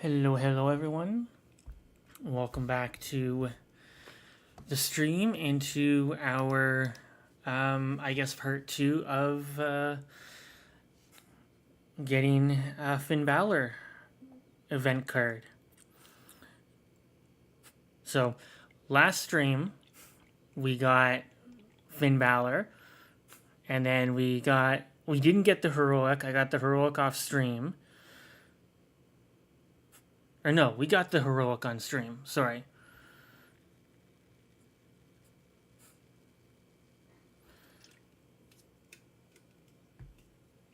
Hello everyone. Welcome back to the stream and to our, I guess part 2 of getting a Finn Balor event card. So, last stream, we got Finn Balor, and then we didn't get the Heroic. I got the Heroic off stream. Or no, we got the Heroic on stream. Sorry.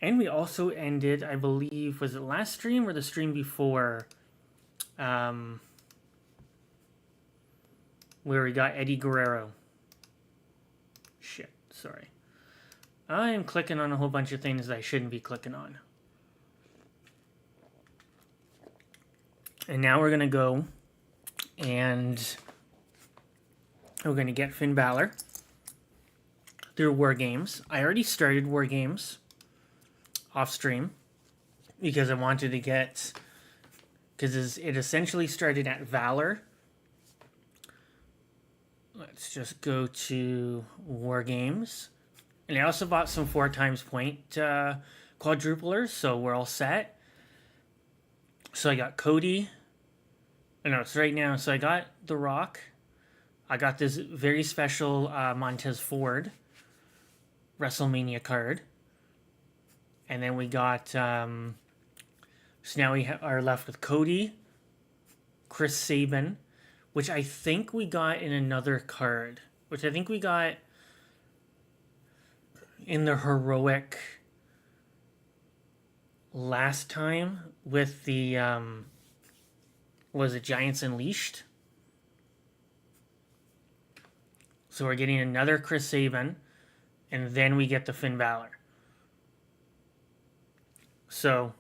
And we also ended, I believe, was it last stream or the stream before? Where we got Eddie Guerrero. Shit, sorry. I am clicking on a whole bunch of things that I shouldn't be clicking on. And now we're going to go and we're going to get Finn Balor through War Games. I already started War Games off stream because I wanted to get, because it essentially started at Valor. Let's just go to War Games. And I also bought some 4x point quadruplers, so we're all set. So I got Cody. No, it's right now. So I got The Rock. I got this very special Montez Ford WrestleMania card. And then we got... so now we are left with Cody, Chris Sabin, which I think we got in another card. Which I think we got in the Heroic last time with the was it Giants Unleashed? So we're getting another Chris Sabin, and then we get the Finn Balor. So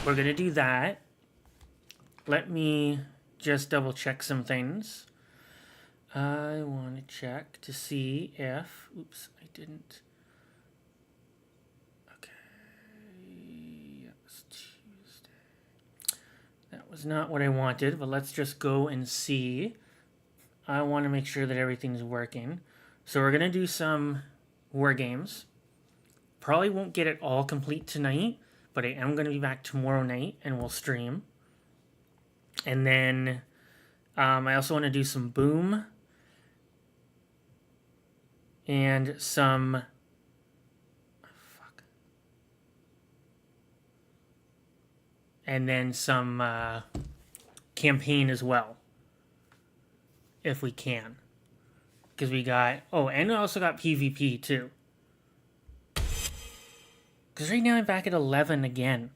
we're gonna do that. Let me just double check some things. I want to check to see if oops, I didn't. That was not what I wanted, but let's just go and see. I want to make sure that everything's working. So we're going to do some War Games. Probably won't get it all complete tonight, but I am going to be back tomorrow night and we'll stream. And then I also want to do some Boom and some... and then some campaign as well, if we can. Because we got... oh, and I also got PvP, too. Because right now I'm back at 11 again.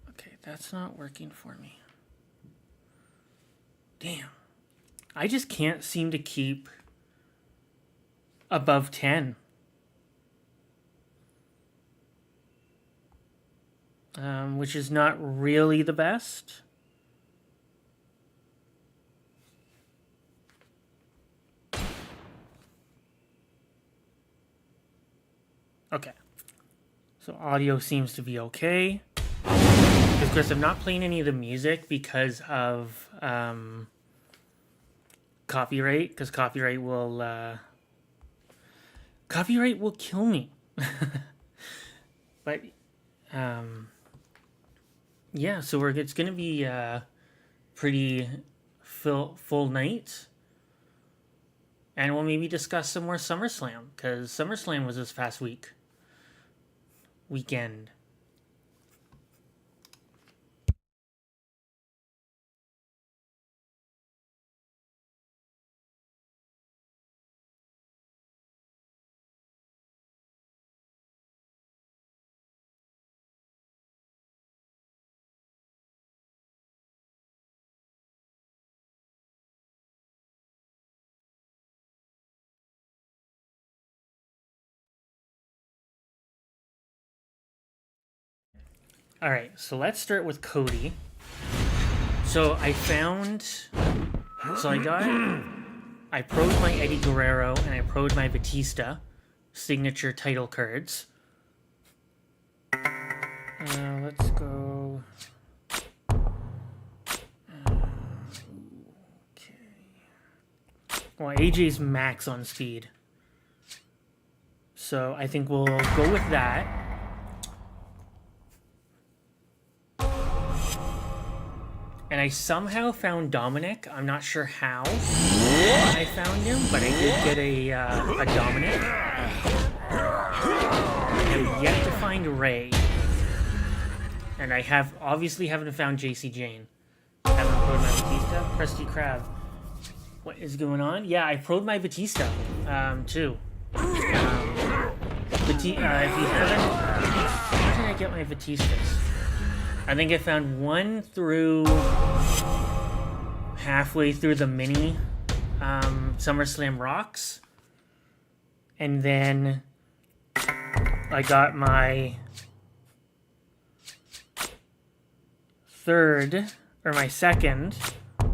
Okay, that's not working for me. Damn. I just can't seem to keep above 10. Which is not really the best. Okay. So audio seems to be okay. Because, of course, I'm not playing any of the music because of copyright. Because copyright will kill me. But... yeah, so it's going to be a pretty full night. And we'll maybe discuss some more SummerSlam, because SummerSlam was this past weekend. All right, so let's start with Cody. So I pro'd my Eddie Guerrero and I pro'd my Batista signature title cards. Let's go Well, AJ's max on speed. So I think we'll go with that. And I somehow found Dominic. I'm not sure how I found him, but I did get a Dominic. I'm yet to find Ray. And I obviously haven't found JC Jane. Haven't proed my Batista. Krusty Krab. What is going on? Yeah, I proed my Batista, too. If you haven't... Where did I get my Batistas? I think I found one through... halfway through the mini SummerSlam Rocks. And then... I got my... my second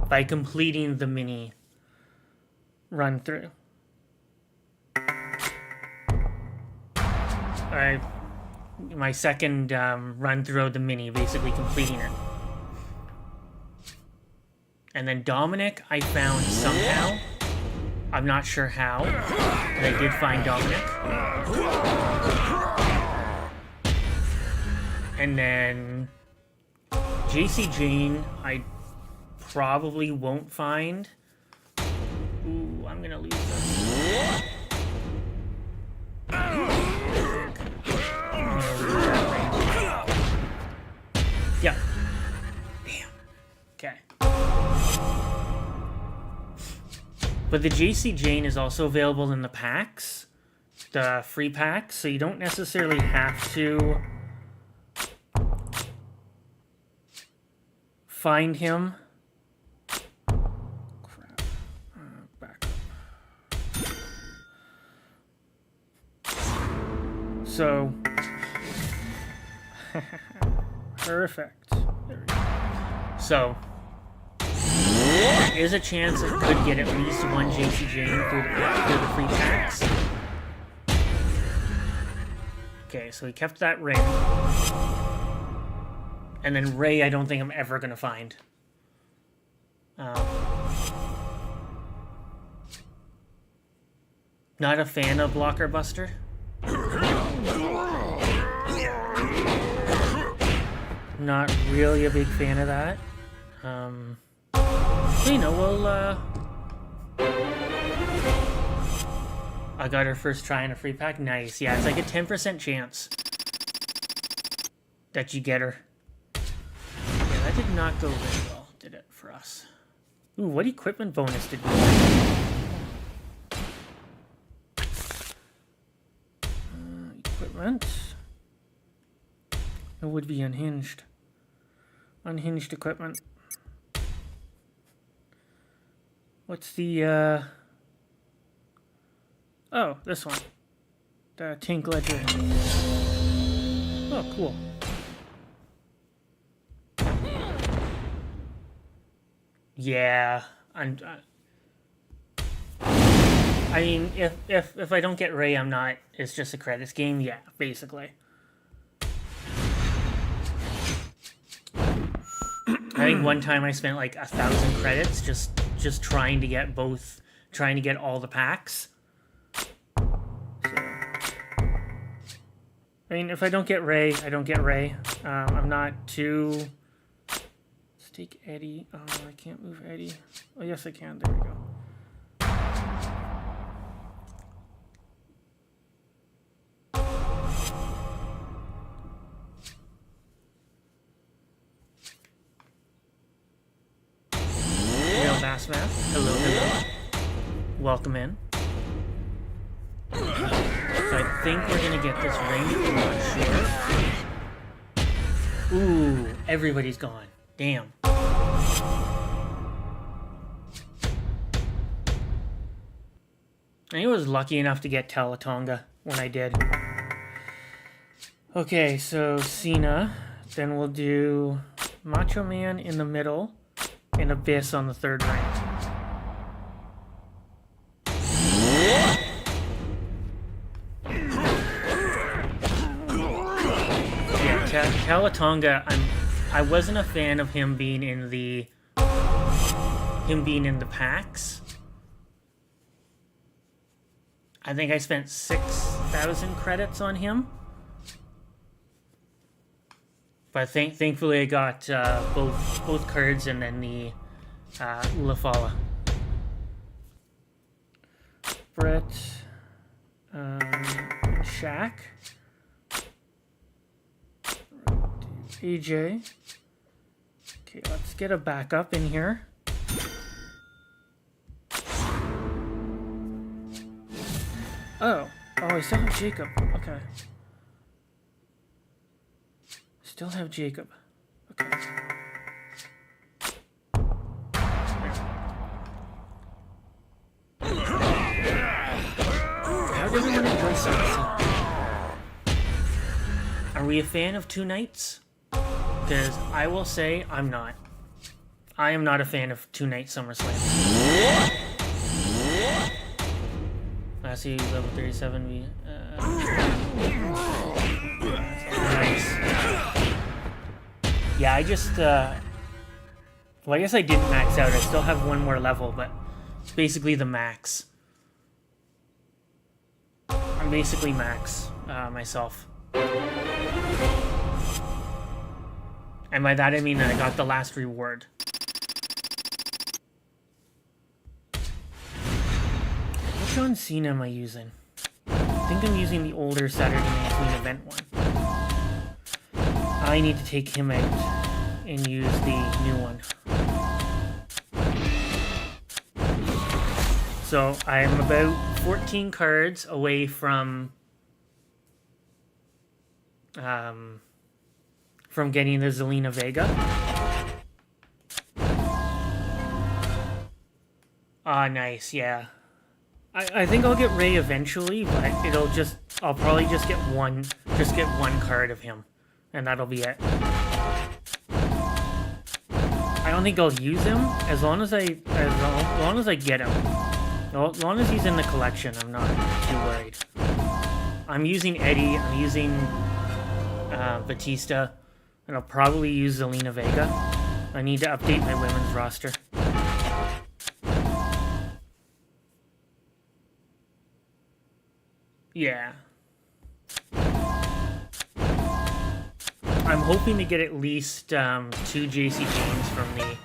by completing the mini run through. My second run through the mini, basically completing it. And then Dominic, I found somehow. I'm not sure how, but I did find Dominic. And then JC Jane, I probably won't find. Ooh, I'm gonna lose this. Yeah. Damn. Okay. But the JC Jane is also available in the packs, the free packs, so you don't necessarily have to find him. Crap. Back up. So, perfect. There we go. So, there is a chance I could get at least one JC Jane through the free packs. Okay, so we kept that ring. And then Ray, I don't think I'm ever going to find. Not a fan of Blocker Buster. Not really a big fan of that. You know, we'll, I got her first try in a free pack. Nice. Yeah, it's like a 10% chance that you get her. Yeah, that did not go very well, did it, for us? Ooh, what equipment bonus did we get? Equipment. It would be unhinged. Unhinged equipment. What's the, oh, this one. The Tank Ledger. Oh, cool. Yeah, I mean, if I don't get Ray, I'm not. It's just a credits game. Yeah, basically. I think one time I spent like 1,000 credits just trying to get all the packs. So, I mean, if I don't get Ray, I don't get Ray. I'm not too. Let's take Eddie. Oh, I can't move Eddie. Oh, yes, I can. There we go. Math. Hello, hello. Welcome in. So I think we're gonna get this ring. I'm not sure. Ooh, everybody's gone. Damn. I was lucky enough to get Talatonga when I did. Okay, so Cena. Then we'll do Macho Man in the middle. And Abyss on the third ring. Yeah, Talatonga, I wasn't a fan of him being in the packs. I think I spent 6,000 credits on him. But thankfully I got both cards and then the Lafala. Brett, Shaq, AJ. Okay, let's get a backup in here. Oh, I still have Jacob. Okay. Still have Jacob. Okay. How does everyone enjoy SummerSlam? Are we a fan of two nights? Because I will say I'm not. I am not a fan of two-night SummerSlam. Last year, level 37. Nice. Yeah, I just, well, I guess I didn't max out. I still have one more level, but it's basically the max. I'm basically max, myself. And by that I mean that I got the last reward. What John Cena am I using? I think I'm using the older Saturday Night Main Event one. I need to take him out and use the new one. So I'm about 14 cards away from getting the Zelina Vega. Ah, nice, yeah. I think I'll get Ray eventually, but I'll probably just get one card of him, and that'll be it. I don't think I'll use him as long as I get him. As long as he's in the collection, I'm not too worried. I'm using Eddie. I'm using Batista, and I'll probably use Zelina Vega. I need to update my women's roster. Yeah. I'm hoping to get at least 2 JC James from the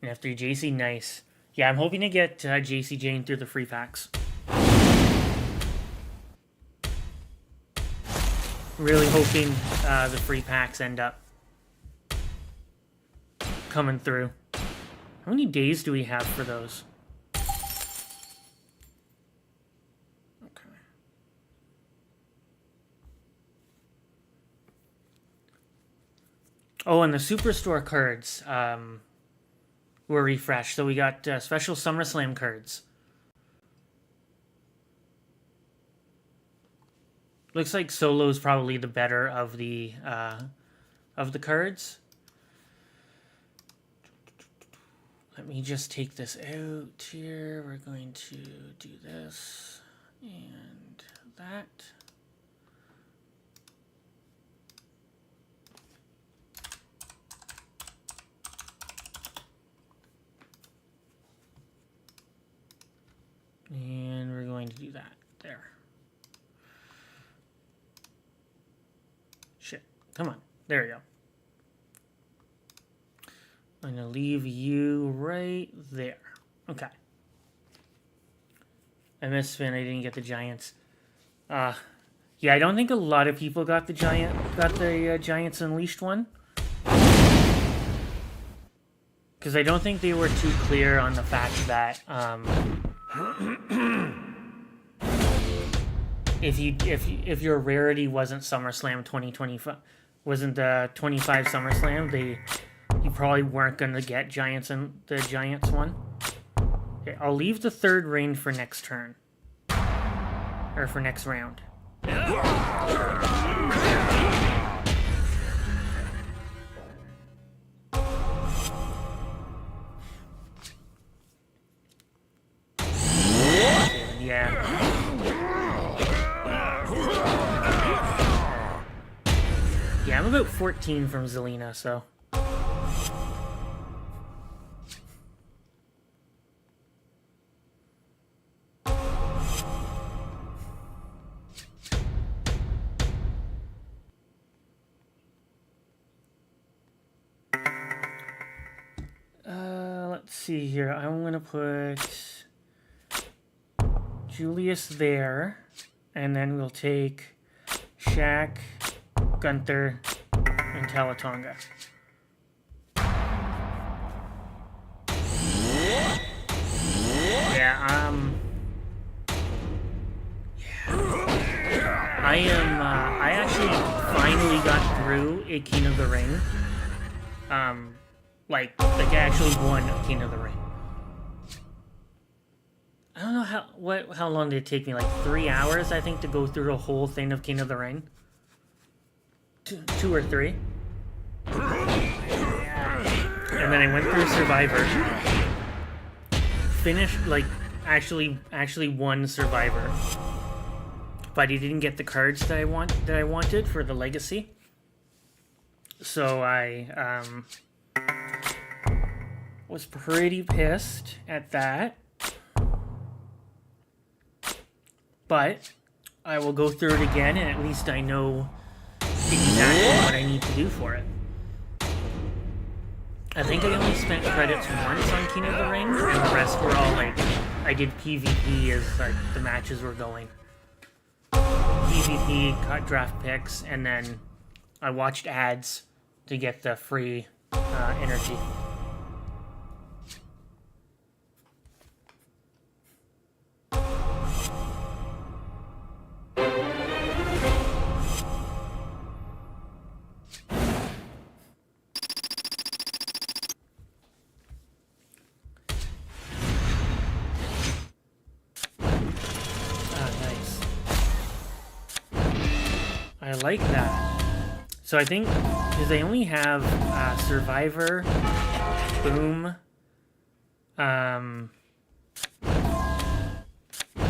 F3 JC. Nice. Yeah, I'm hoping to get JC Jane through the free packs. Really hoping the free packs end up coming through. How many days do we have for those? Oh, and the Superstore cards were refreshed. So we got special SummerSlam cards. Looks like Solo's probably the better of the cards. Let me just take this out here. We're going to do this and that. And we're going to do that. There. Shit. Come on. There we go. I'm going to leave you right there. Okay. I missed Finn. I didn't get the Giants. Yeah, I don't think a lot of people got the Giants Unleashed one. Because I don't think they were too clear on the fact that if your rarity wasn't SummerSlam 2025, wasn't the 25 SummerSlam, you probably weren't gonna get Giants and the Giants one. Okay, I'll leave the third reign for next turn, or for next round. Yeah. Yeah, I'm about 14 from Zelina, so. see here. I'm going to put Julius there. And then we'll take Shaq, Gunther, and Talatonga. Yeah, I actually finally got through a King of the Ring. Like I actually won a King of the Ring. I don't know how long did it take me? Like 3 hours, I think, to go through a whole thing of King of the Ring. Two or three. And then I went through Survivor. Finished, like, actually won Survivor. But he didn't get the cards that I wanted for the Legacy. So I was pretty pissed at that. But I will go through it again, and at least I know exactly what I need to do for it. I think I only spent credits once on King of the Ring, and the rest were all like, I did PvP as like the matches were going. PvP, cut draft picks, and then I watched ads to get the free energy. I like that. So I think, because they only have Survivor, Boom,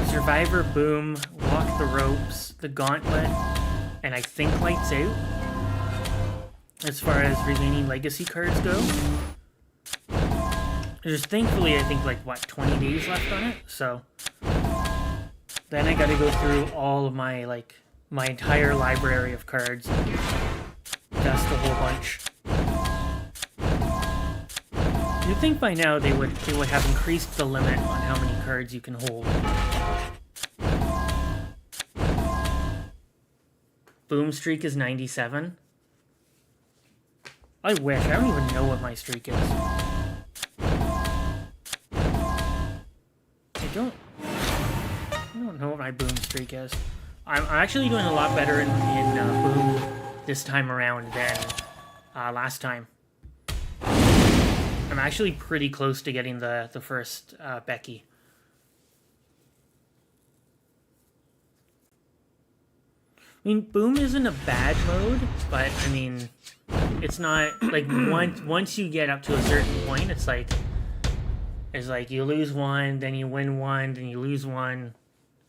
Survivor, Boom, Walk the Ropes, the Gauntlet, and I think Lights Out, as far as remaining Legacy cards go. There's thankfully, I think, like, what, 20 days left on it? So then I gotta go through all of my, like, my entire library of cards and dust a whole bunch. You'd think by now they would have increased the limit on how many cards you can hold. Boom streak is 97. I wish. I don't even know what my streak is. I don't know what my boom streak is. I'm actually doing a lot better in Boom this time around than last time. I'm actually pretty close to getting the first Becky. I mean, Boom isn't a bad mode, but I mean, it's not like once you get up to a certain point, it's like you lose one, then you win one, then you lose one,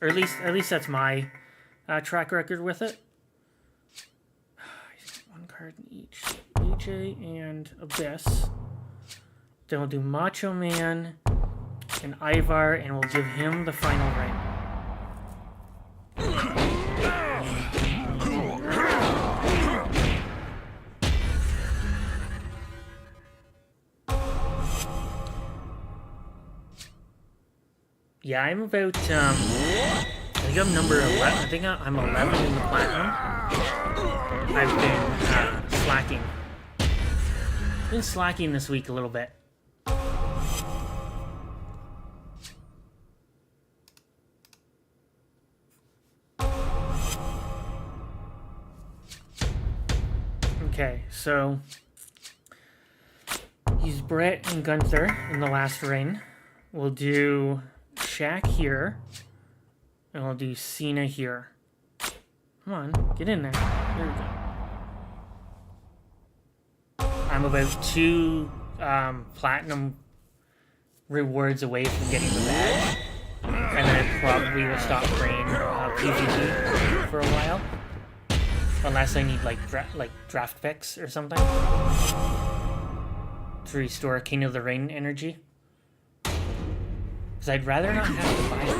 or at least that's my track record with it. One card in each. AJ and Abyss. Then we'll do Macho Man and Ivar, and we'll give him the final ring. Yeah, I'm about, I think I'm number 11. I think I'm 11 in the platinum. I've been slacking. Been slacking this week a little bit. Okay, so use Brett and Gunther in the last ring. We'll do Shaq here, and we'll do Cena here. Come on, get in there. There we go. I'm about 2 platinum rewards away from getting the badge, and then I probably will stop playing PvP for a while, unless I need like draft picks or something to restore King of the Ring energy. Because I'd rather not have to buy it.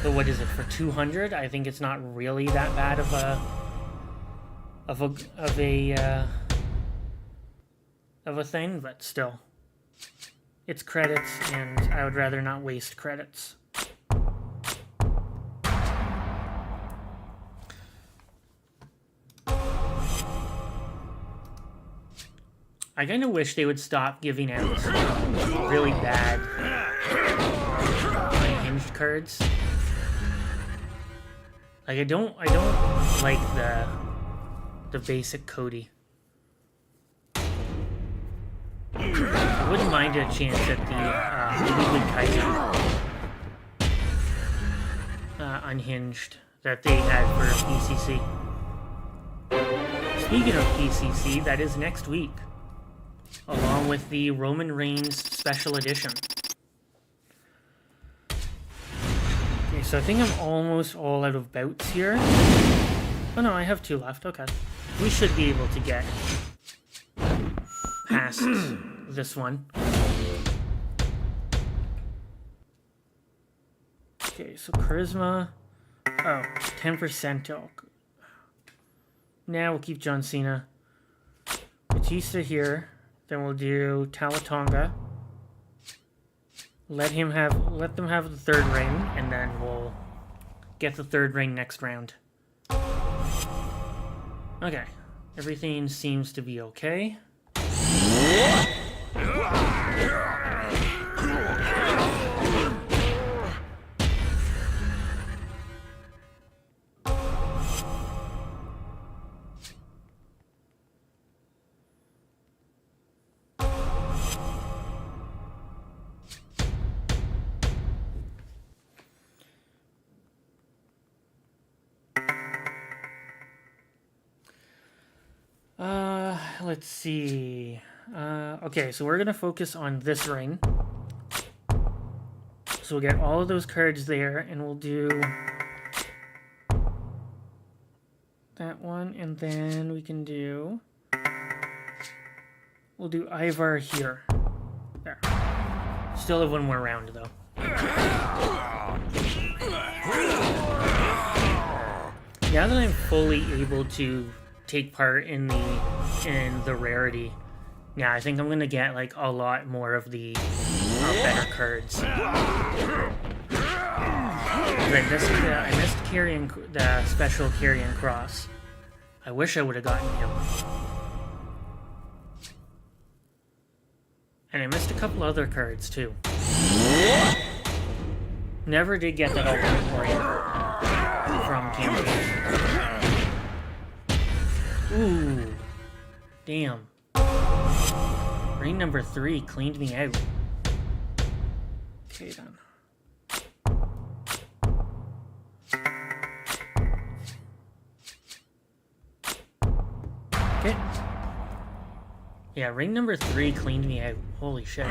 So what is it, for 200? I think it's not really that bad of a of a thing, but still. It's credits, and I would rather not waste credits. I kind of wish they would stop giving out really bad unhinged cards. Like I don't like the basic Cody. I wouldn't mind a chance at the Kaiser unhinged that they had for PCC. Speaking of PCC, that is next week, along with the Roman Reigns Special Edition. Okay, so I think I'm almost all out of bouts here. Oh no, I have 2 left. Okay. We should be able to get past this one. Okay, so Charisma. Oh, 10%. Oh. Now we'll keep John Cena. Batista here. Then we'll do Talatonga. Let them have the 3rd ring, and then we'll get the 3rd ring next round. Okay. Everything seems to be okay. Let's see. Okay, so we're going to focus on this ring. So we'll get all of those cards there, and we'll do that one, and then we can do... We'll do Ivar here. There. Still have one more round, though. Now that I'm fully able to take part in the rarity, yeah, I think I'm gonna get like a lot more of the better cards. I missed carrying the special Karrion Kross. I wish I would have gotten him. And I missed a couple other cards too. Never did get that ultimate warrior from campaign. Ooh, damn. Ring number 3 cleaned me out. Okay then. Okay. Yeah, ring number 3 cleaned me out. Holy shit.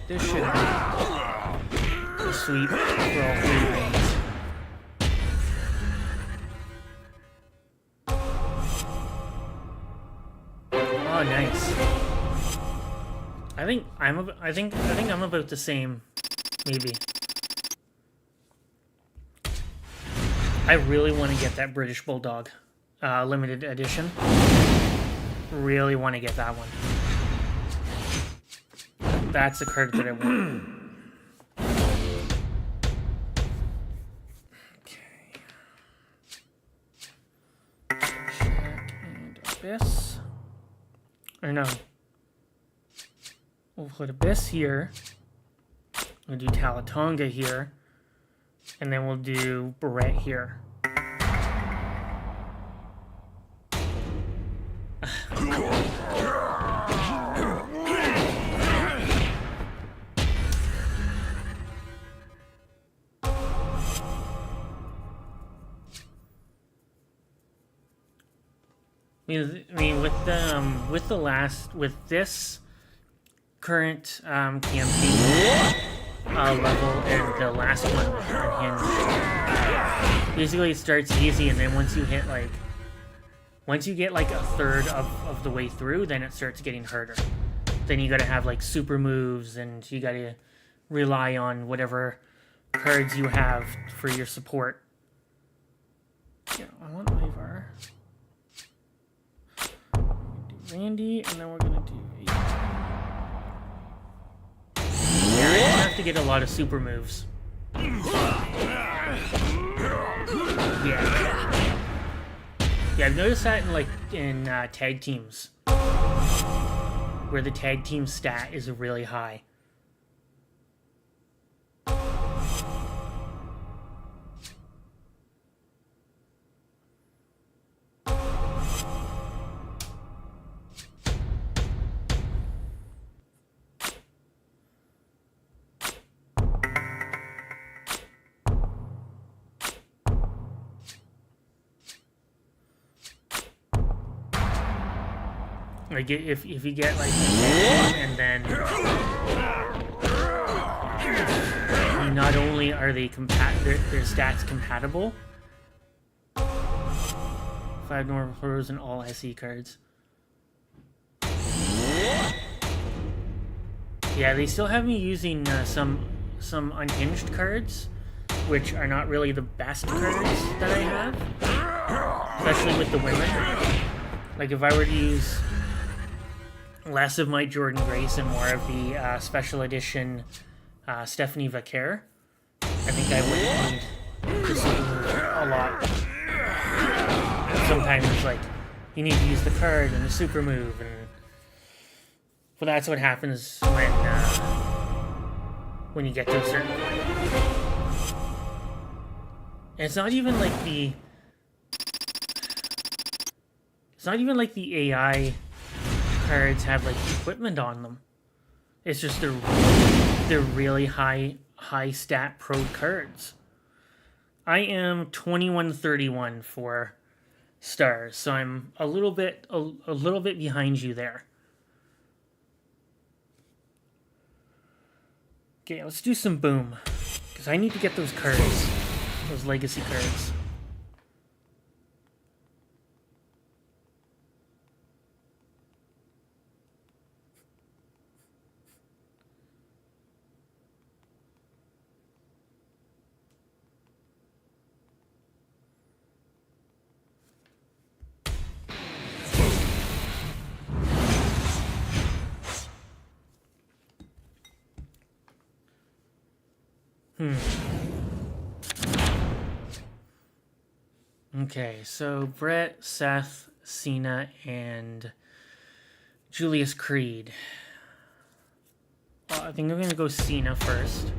This should be a sweep for all 3 rings. Oh, nice. I think I'm about the same, maybe. I really want to get that British Bulldog limited edition. Really want to get that one. That's the card that I want. Okay. Shaq and Abyss. Or no. We'll put Abyss here. We'll do Talatonga here. And then we'll do Barrett here. with this current campaign level and the last one with Unhinged, basically it starts easy, and then once you get like a third of the way through, then it starts getting harder. Then you gotta have like super moves, and you gotta rely on whatever cards you have for your support. Yeah, I want Ivar. Do Randy, and then we're gonna do. Yeah, I have to get a lot of super moves. Yeah. Yeah, I've noticed that in tag teams, where the tag team stat is really high. Like if you get like and then not only are they their stats compatible, 5 normal pros and all SE cards. Yeah, they still have me using some unhinged cards, which are not really the best cards that I have, especially with the women. Like if I were to use less of my Jordan Grace and more of the special edition Stephanie Vaquer, I think I would need the super move a lot. Sometimes it's like you need to use the card and the super move, and well, that's what happens when you get to a certain point. And it's not even like the AI cards have like equipment on them. It's just they're really high stat pro cards. I am 2131 for stars, so I'm a little bit behind you there. Okay, let's do some boom, because I need to get those cards, those legacy cards. Okay, so Brett, Seth, Cena, and Julius Creed. I think I'm gonna go Cena first.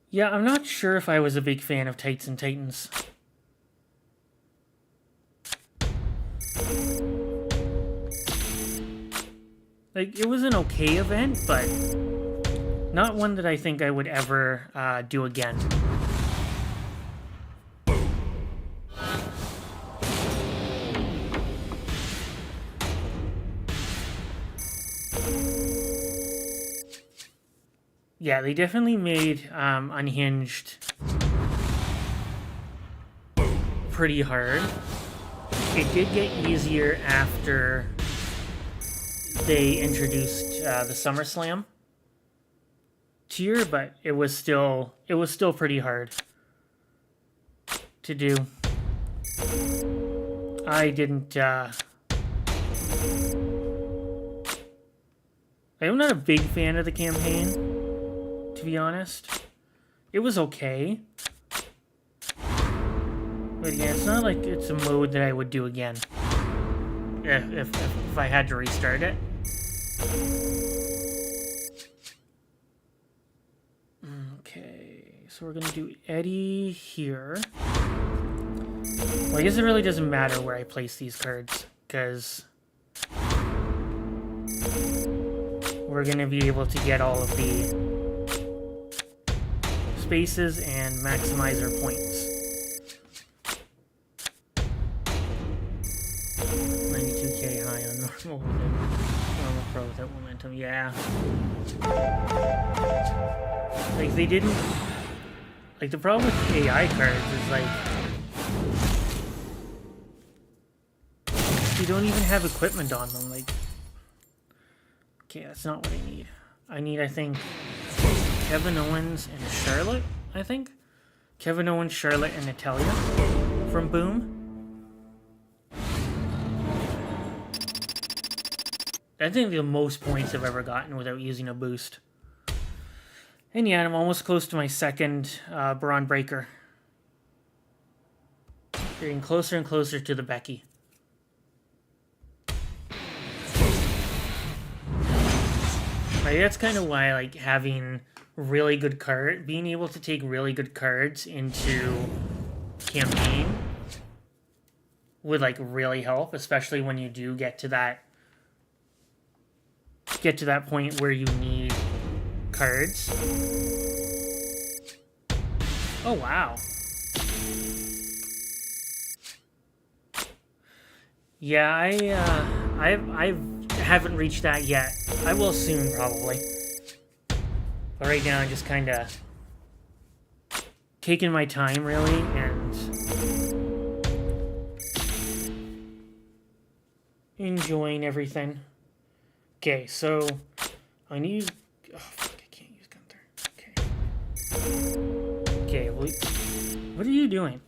Yeah, I'm not sure if I was a big fan of Tights and Titans. Like, it was an okay event, but not one that I think I would ever do again. Yeah, they definitely made Unhinged pretty hard. It did get easier after they introduced the SummerSlam tier, but it was still pretty hard to do. I'm not a big fan of the campaign, to be honest. It was okay, but yeah, it's not like it's a mode that I would do again if I had to restart it. Okay, so we're gonna do Eddie here. Well, I guess it really doesn't matter where I place these cards, because we're going to be able to get all of the spaces and maximize our points. 92k high on normal pro without momentum. Yeah. Like, they didn't... Like, the problem with AI cards is, like... You don't even have equipment on them, like... Okay, that's not what I need. I need, I think, Kevin Owens and Charlotte, I think? Kevin Owens, Charlotte, and Natalya from Boom. I think the most points I've ever gotten without using a boost. And yeah, I'm almost close to my second Braun Breaker. Getting closer and closer to the Becky. Like, that's kind of why I like having really good being able to take really good cards into campaign would like really help, especially when you do get to that point where you need cards. Oh wow. Yeah, I haven't reached that yet. I will soon, probably. But right now, I'm just kind of taking my time, really, and enjoying everything. Okay, so I need... Oh, fuck, I can't use Gunther. Okay, what are you doing?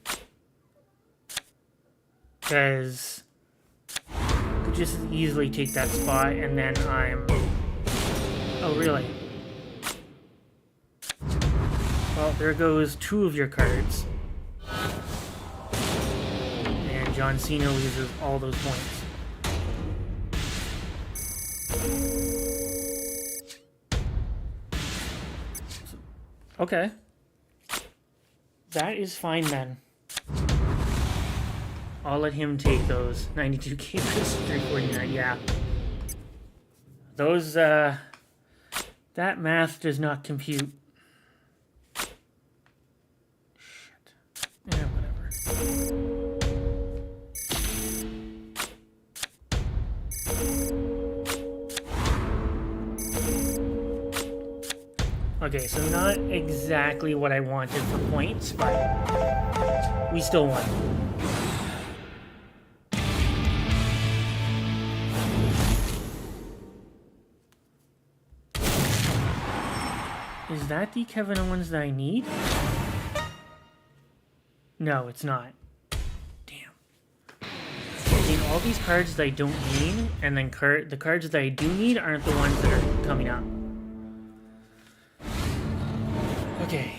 Because... just easily take that spot, and then I'm... Oh, really? Well, there goes 2 of your cards. And John Cena loses all those points. Okay. That is fine then. I'll let him take those 92k versus 349. Yeah. Those, that math does not compute. Shit. Yeah, whatever. Okay, so not exactly what I wanted for points, but we still won. Is that the Kevin Owens that I need? No, it's not. Damn. Getting all these cards that I don't need, and then the cards that I do need aren't the ones that are coming up. Okay.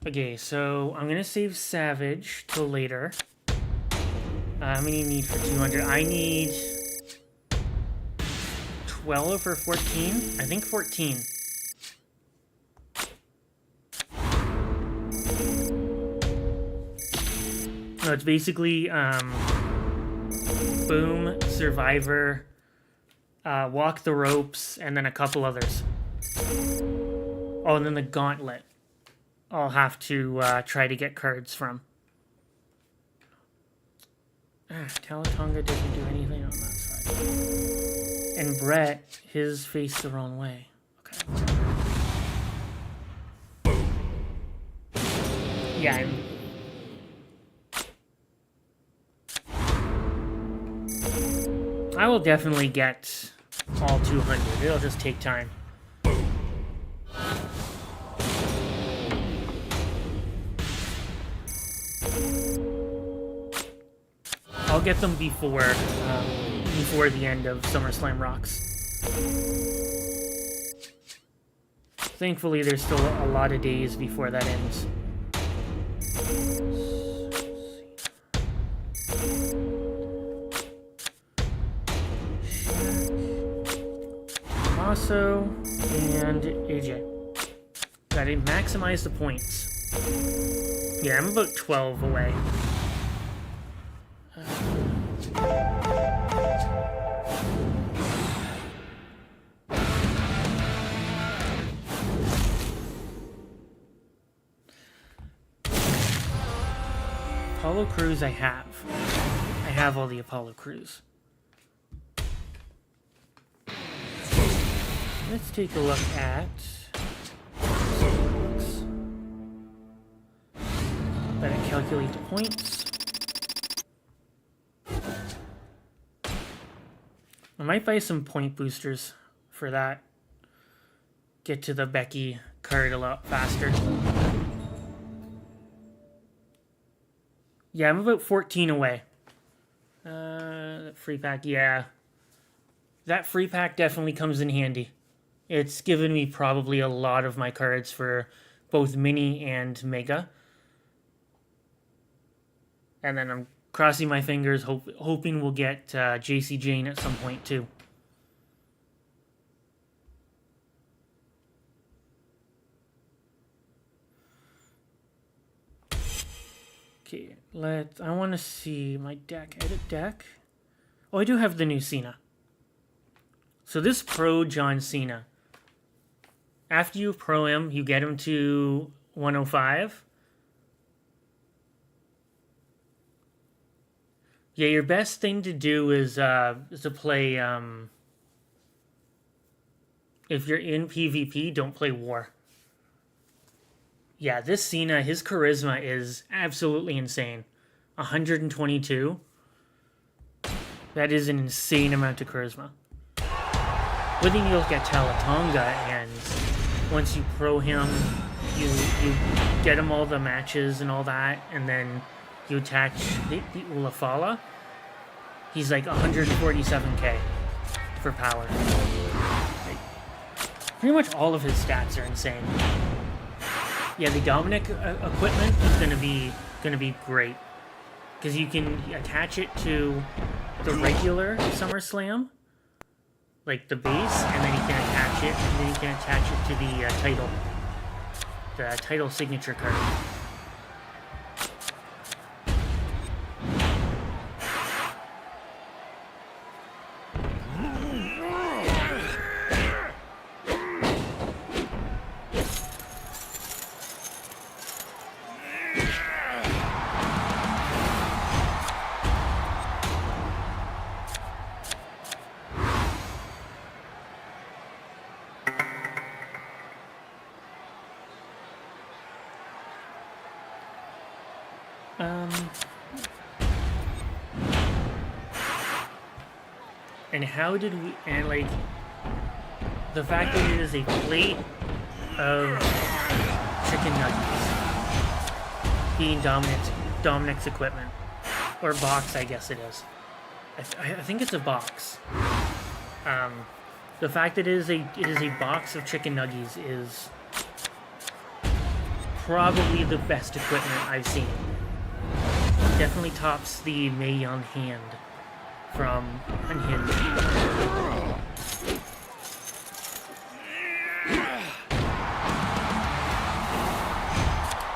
Okay, so I'm gonna save Savage till later. How many need for 200? I need 12 or 14? I think 14. No, it's basically Boom, Survivor, Walk the Ropes, and then a couple others. Oh, and then the Gauntlet. I'll have to try to get cards from. Talatonga doesn't do anything on that side. And Brett, his face the wrong way. Okay, whatever. Yeah, I will definitely get all 200. It'll just take time. I'll get them before the end of SummerSlam Rocks. Thankfully, there's still a lot of days before that ends. Tommaso and AJ. Gotta maximize the points. Yeah, I'm about 12 away. Apollo Crews I have. I have all the Apollo Crews. Let's take a look at... Better calculate the points. I might buy some point boosters for that. Get to the Becky card a lot faster. Yeah, I'm about 14 away. Free pack, yeah. That free pack definitely comes in handy. It's given me probably a lot of my cards for both Mini and Mega. And then I'm crossing my fingers, hoping we'll get JC Jane at some point too. Okay, I want to see my deck. Edit deck. Oh, I do have the new Cena. So this Pro John Cena. After you Pro him, you get him to 105. Yeah, your best thing to do is to play... if you're in PvP, don't play War. Yeah, this Cena, his charisma is absolutely insane. 122. That is an insane amount of charisma. But then you look at Talatonga, and once you pro him, you get him all the matches and all that, and then you attach the Ulafala. He's like 147k for power. Like, pretty much all of his stats are insane. Yeah, the Dominic equipment is gonna be great because you can attach it to the regular SummerSlam, like the base, and then you can attach it, and then you can attach it to the title signature card. And how did we, and like, the fact that it is a plate of chicken nuggets being Dominic's equipment, or box, I guess it is. I think it's a box. The fact that it is a box of chicken nuggets is probably the best equipment I've seen. Definitely tops the Mae Young hand from Unhinged.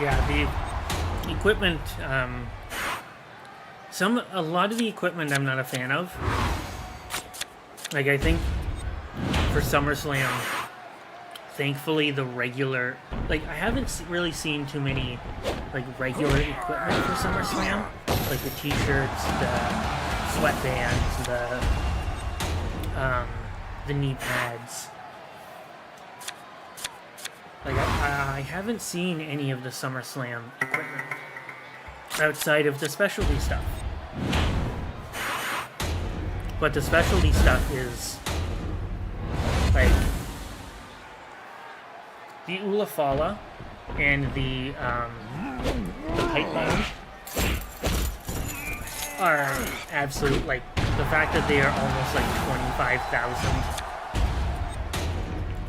Yeah, the equipment, a lot of the equipment I'm not a fan of. Like, I think for SummerSlam, thankfully the regular, like, I haven't really seen too many, like, regular equipment for SummerSlam. Like the t-shirts, the sweatbands, the knee pads. Like, I haven't seen any of the SummerSlam equipment outside of the specialty stuff. But the specialty stuff is like the Ulafala and the pipe bomb are absolute, like, the fact that they are almost like 25,000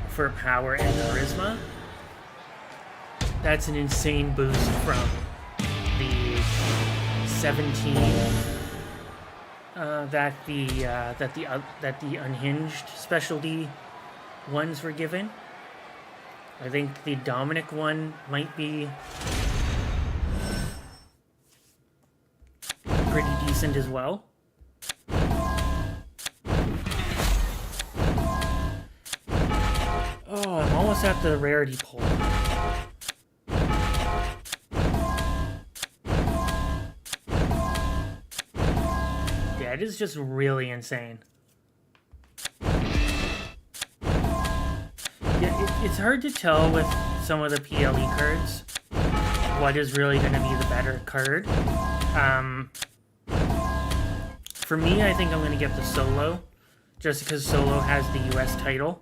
for power and charisma, that's an insane boost from the 17 that the Unhinged specialty ones were given. I think the Dominic one might be pretty decent as well. Oh, I'm almost at the rarity pull. Yeah, it is just really insane. Yeah, it's hard to tell with some of the PLE cards what is really going to be the better card. For me, I think I'm going to get the Solo, just because Solo has the US title.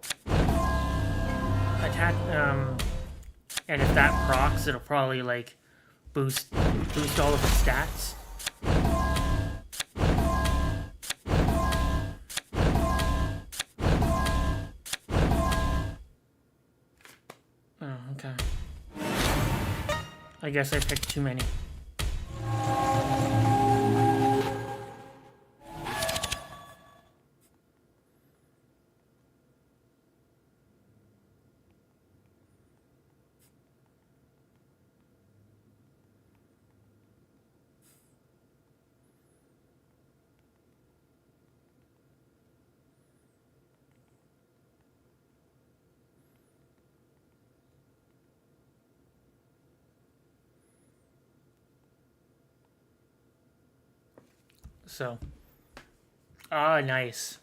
And if that procs, it'll probably like boost all of its stats. Oh, okay. I guess I picked too many. So, nice.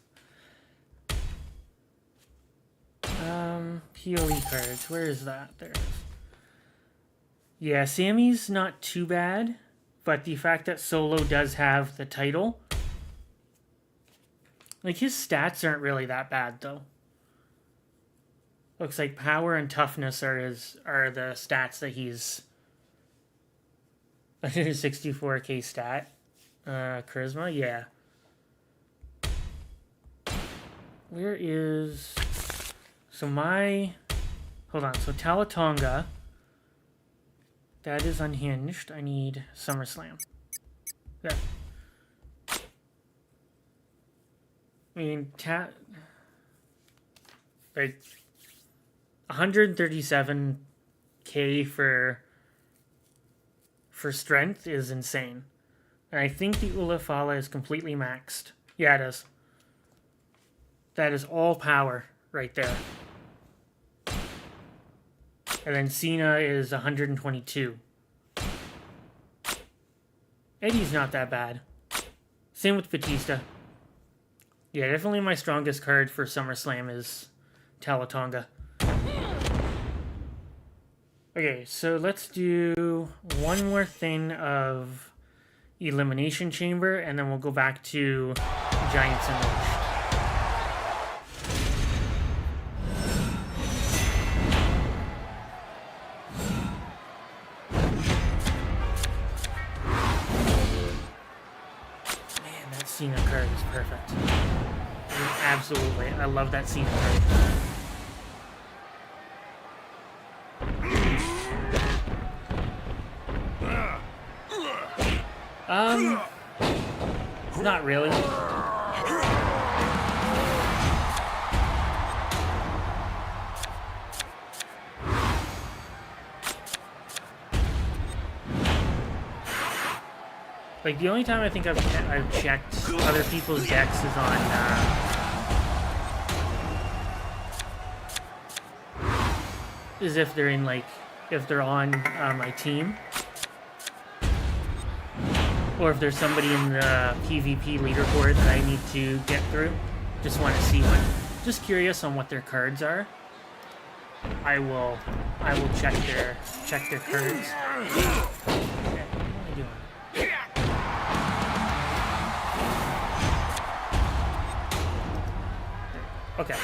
POE cards. Where is that? There it is. Yeah, Sammy's not too bad, but the fact that Solo does have the title, like his stats aren't really that bad though. Looks like power and toughness are the stats that he's. 164k stat. Charisma, yeah. Where is... So my... Hold on, so Talatonga. That is unhinged. I need SummerSlam. There. I mean, like... 137k for strength is insane. And I think the Ulafala is completely maxed. Yeah, it is. That is all power right there. And then Cena is 122. Eddie's not that bad. Same with Batista. Yeah, definitely my strongest card for SummerSlam is Talatonga. Okay, so let's do one more thing of Elimination Chamber, and then we'll go back to Giants and Leash. Man, that Cena card is perfect. I mean, absolutely, I love that Cena card. Not really. Like, the only time I think I've checked other people's decks is on, is if they're in, like, if they're on my team. Or if there's somebody in the PvP leaderboard that I need to get through. Just want to see what, just curious on what their cards are. I will check their cards. Okay, what am I doing? Okay.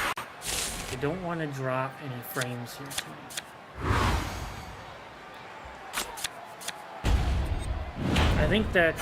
I don't want to drop any frames here tonight. I think that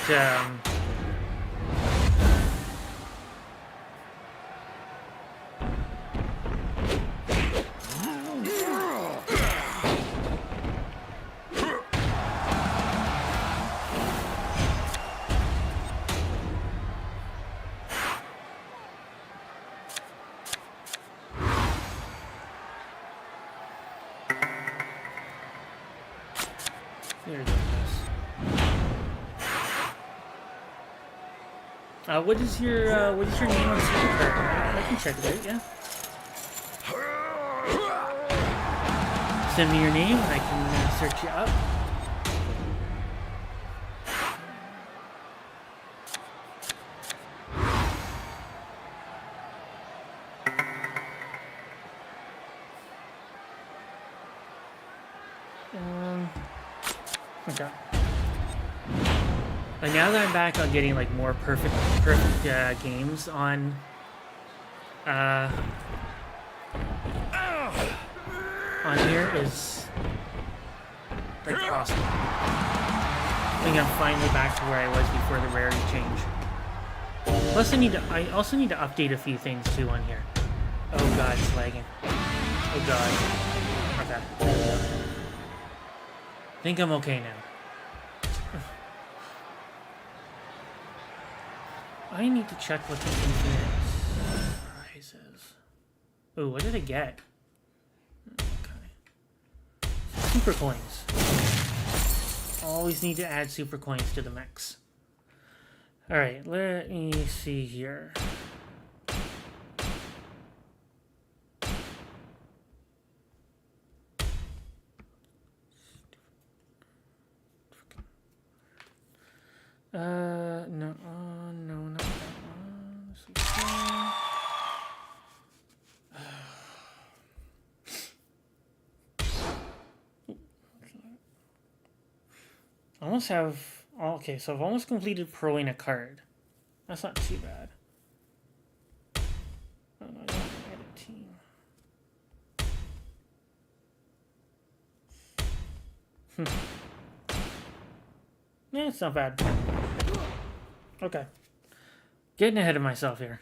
There goes. What is your name on Super? I can check it out. Yeah. Send me your name, and I can search you up. Okay. But now that I'm back on getting like more perfect games on here is like awesome. I think I'm finally back to where I was before the rarity change. Plus, I also need to update a few things too on here. Oh god, it's lagging. Oh god. Okay. I think I'm okay now. I need to check what the infinite prize is. Oh, what did I get? Okay. Super coins. Always need to add super coins to the mix. Alright, let me see here. No, not that one. I almost have... Okay, so I've almost completed proing a card. That's not too bad. Oh, no, I don't want to edit team. Yeah, it's not bad. Okay. Getting ahead of myself here.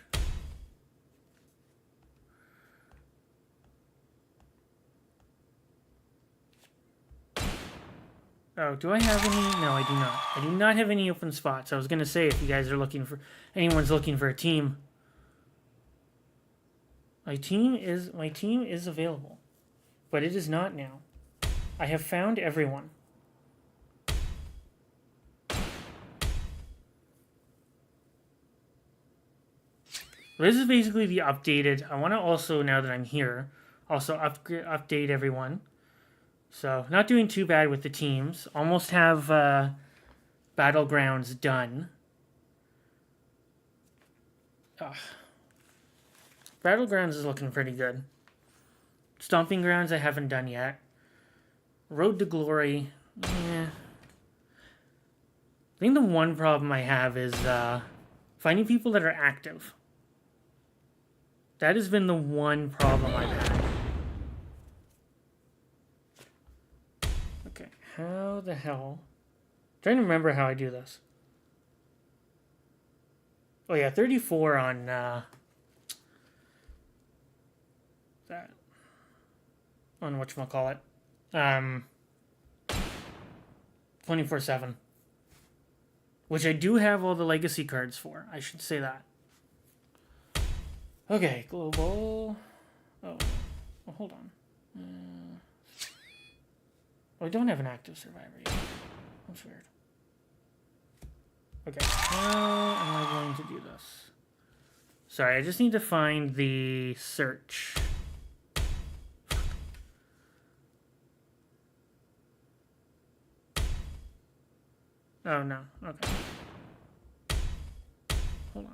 Oh, do I have any? No, I do not. I do not have any open spots. I was going to say if you guys are looking for... Anyone's looking for a team. My team is available. But it is not now. I have found everyone. This is basically the updated... I want to also, now that I'm here, also update everyone. So, not doing too bad with the teams. Almost have Battlegrounds done. Battlegrounds is looking pretty good. Stomping Grounds I haven't done yet. Road to Glory, I think the one problem I have is finding people that are active. That has been the one problem I've had. Okay, how the hell... I'm trying to remember how I do this. Oh yeah, 34 on that. On whatchamacallit. 24/7. Which I do have all the legacy cards for. I should say that. Okay, global. Oh, hold on. I don't have an active survivor yet. That's weird. Okay, how am I going to do this? Sorry, I just need to find the search. Oh, no. Okay. Hold on.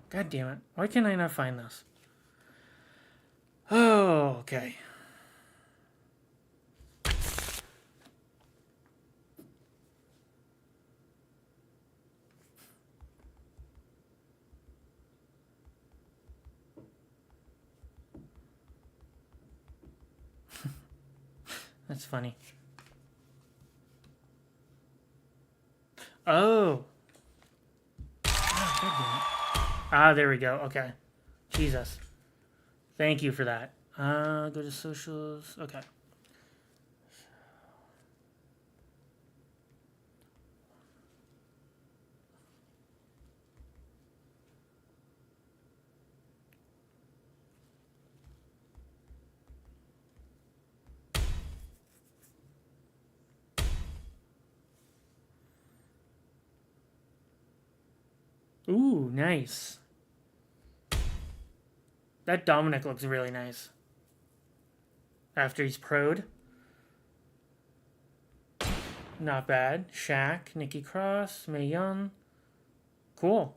God damn it. Why can I not find this? Oh, okay. That's funny. Oh. Ah, there we go. Okay. Jesus. Thank you for that. Go to socials. Okay. Ooh, nice. That Dominic looks really nice. After he's pro'd. Not bad. Shaq, Nikki Cross, Mae Young. Cool.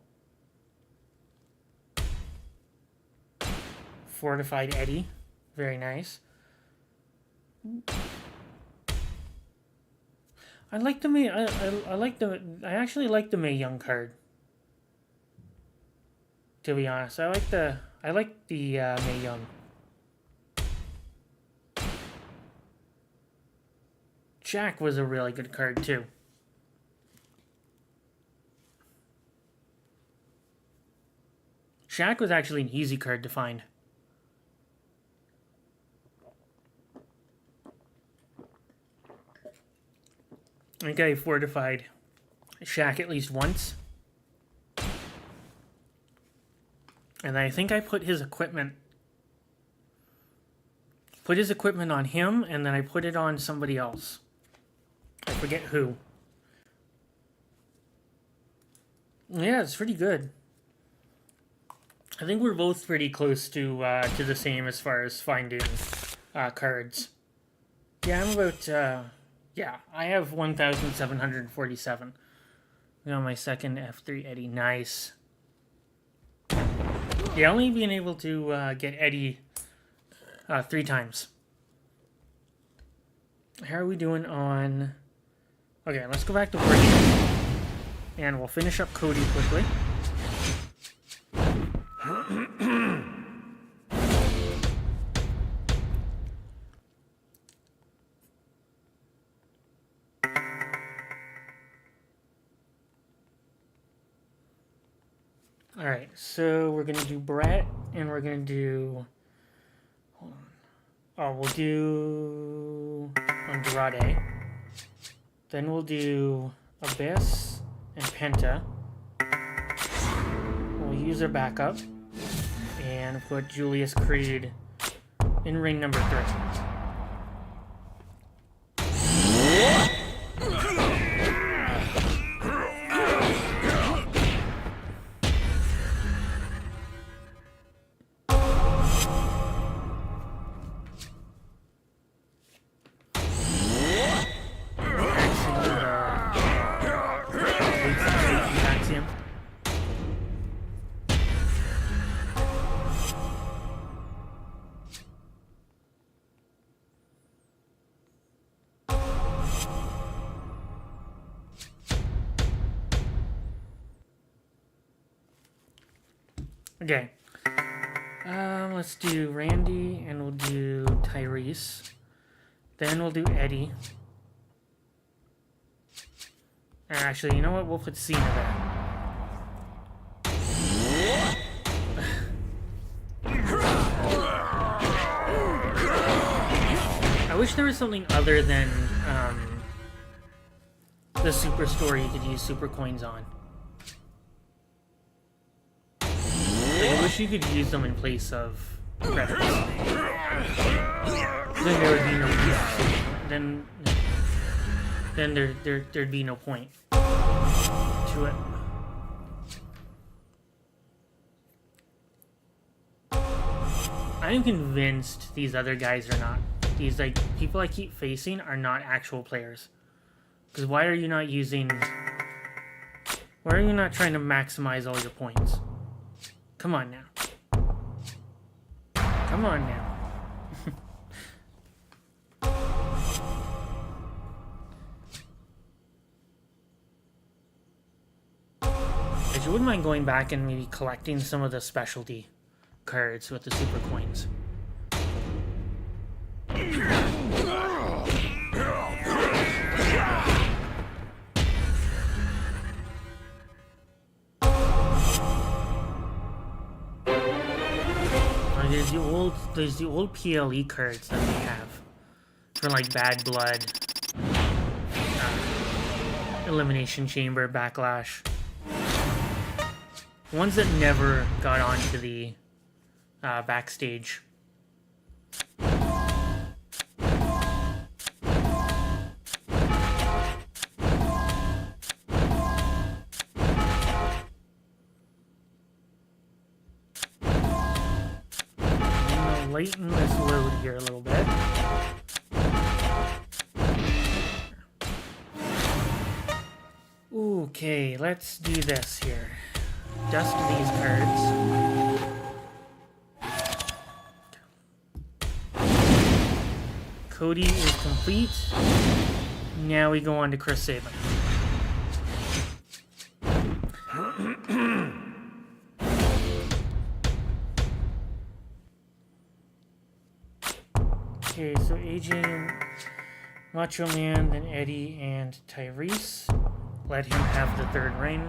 Fortified Eddie. Very nice. I like the Mae. I like the. I actually like the Mae Young card. To be honest, I like the Mae Young. Shaq was a really good card too. Shaq was actually an easy card to find. I think I fortified Shaq at least once. And I think I put his equipment on him, and then I put it on somebody else. I forget who. Yeah, it's pretty good. I think we're both pretty close to the same as far as finding cards. Yeah, I'm about yeah, I have 1,747. On my second F3 Eddie. Nice. Yeah, only being able to get Eddie 3 times. How are we doing on... Okay, let's go back to working. And we'll finish up Cody quickly. Alright, so we're going to do Brett, and we're going to do... Hold on. Oh, we'll do Andrade. Then we'll do Abyss and Penta. We'll use our backup. And put Julius Creed in ring number 3. Okay. Let's do Randy, and we'll do Tyrese. Then we'll do Eddie. Actually, you know what? We'll put Cena there. I wish there was something other than the Superstore you could use super coins on. I wish you could use them in place of credits. Then there would be no then there'd be no point to it. I'm convinced these other guys are not. These people I keep facing are not actual players. Because why are you not using? Why are you not trying to maximize all your points? Come on now. Come on now. I wouldn't mind going back and maybe collecting some of the specialty cards with the super coins. There's the old PLE cards that we have for like Bad Blood, Elimination Chamber, Backlash. Ones that never got onto the backstage. lighten this load here a little bit. Okay, let's do this here. Dust these cards. Cody is complete. Now we go on to Chris Sabin. Okay, so AJ, Macho Man, then Eddie, and Tyrese. Let him have the third ring.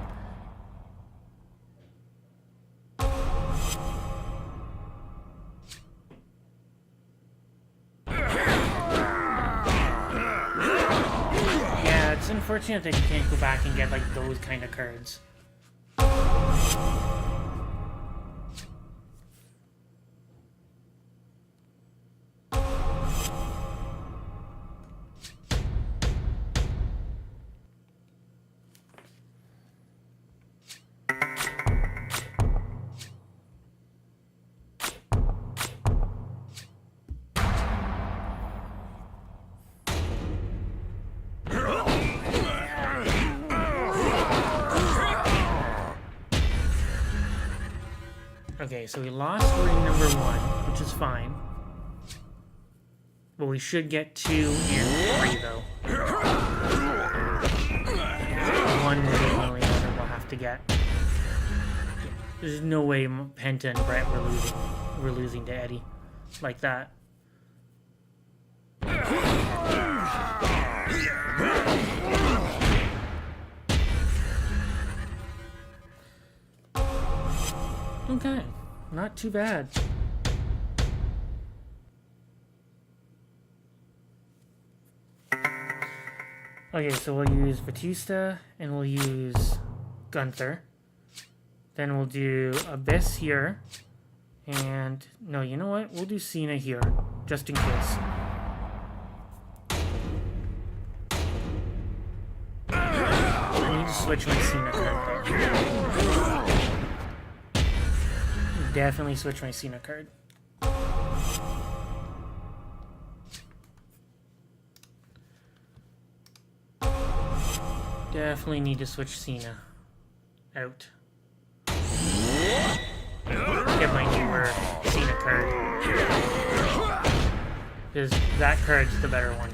Yeah, it's unfortunate that you can't go back and get like those kind of cards. Okay, so we lost ring number 1, which is fine. But we should get 2 and 3, though. 1 will definitely we'll have to get. There's no way Penta and Brett were losing to Eddie like that. Okay, not too bad. Okay, so we'll use Batista and we'll use Gunther. Then we'll do Abyss here. And no, you know what? We'll do Cena here, just in case. I need to switch my Cena card though. Definitely switch my Cena card. Definitely need to switch Cena out. Get my newer Cena card. Because that card's the better one.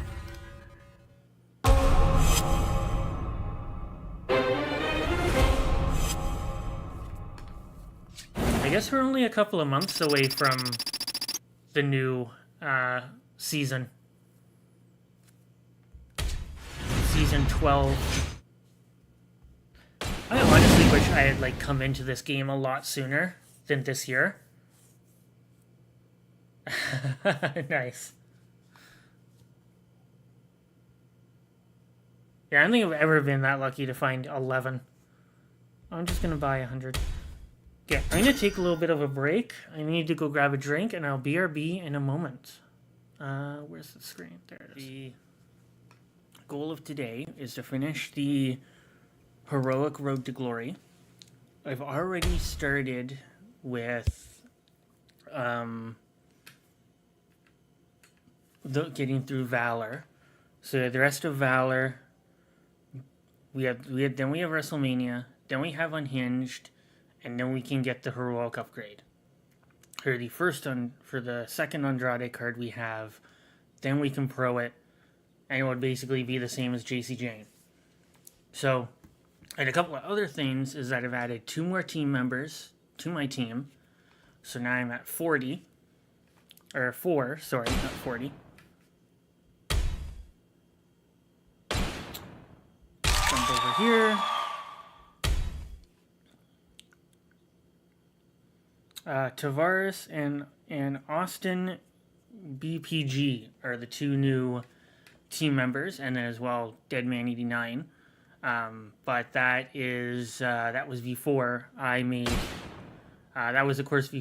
I guess we're only a couple of months away from the new season. Season 12. I honestly wish I had like come into this game a lot sooner than this year. Nice. Yeah, I don't think I've ever been that lucky to find 11. I'm just gonna buy 100. Yeah, I'm gonna take a little bit of a break. I need to go grab a drink, and I'll BRB in a moment. Where's the screen? There it is. The goal of today is to finish the Heroic Road to Glory. I've already started with getting through Valor. So the rest of Valor, then we have WrestleMania, then we have Unhinged, and then we can get the Heroic upgrade. For the second Andrade card we have, then we can pro it, and it would basically be the same as JC Jane. So, and a couple of other things is that I've added 2 more team members to my team. So now I'm at 40. Or 4, sorry, not 40. Jump over here. Tavares and Austin BPG are the 2 new team members, and then as well Deadman 89. But that was before I made. That was of course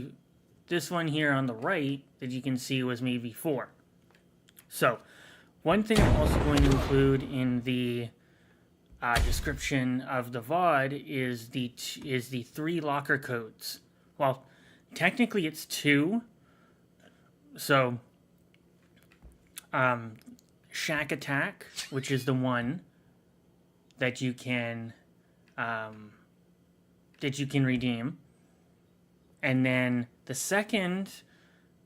this one here on the right that you can see was made before. So one thing I'm also going to include in the description of the VOD is the 3 locker codes. Well, technically it's 2, So, Shack Attack, which is the one that you can redeem, and then the second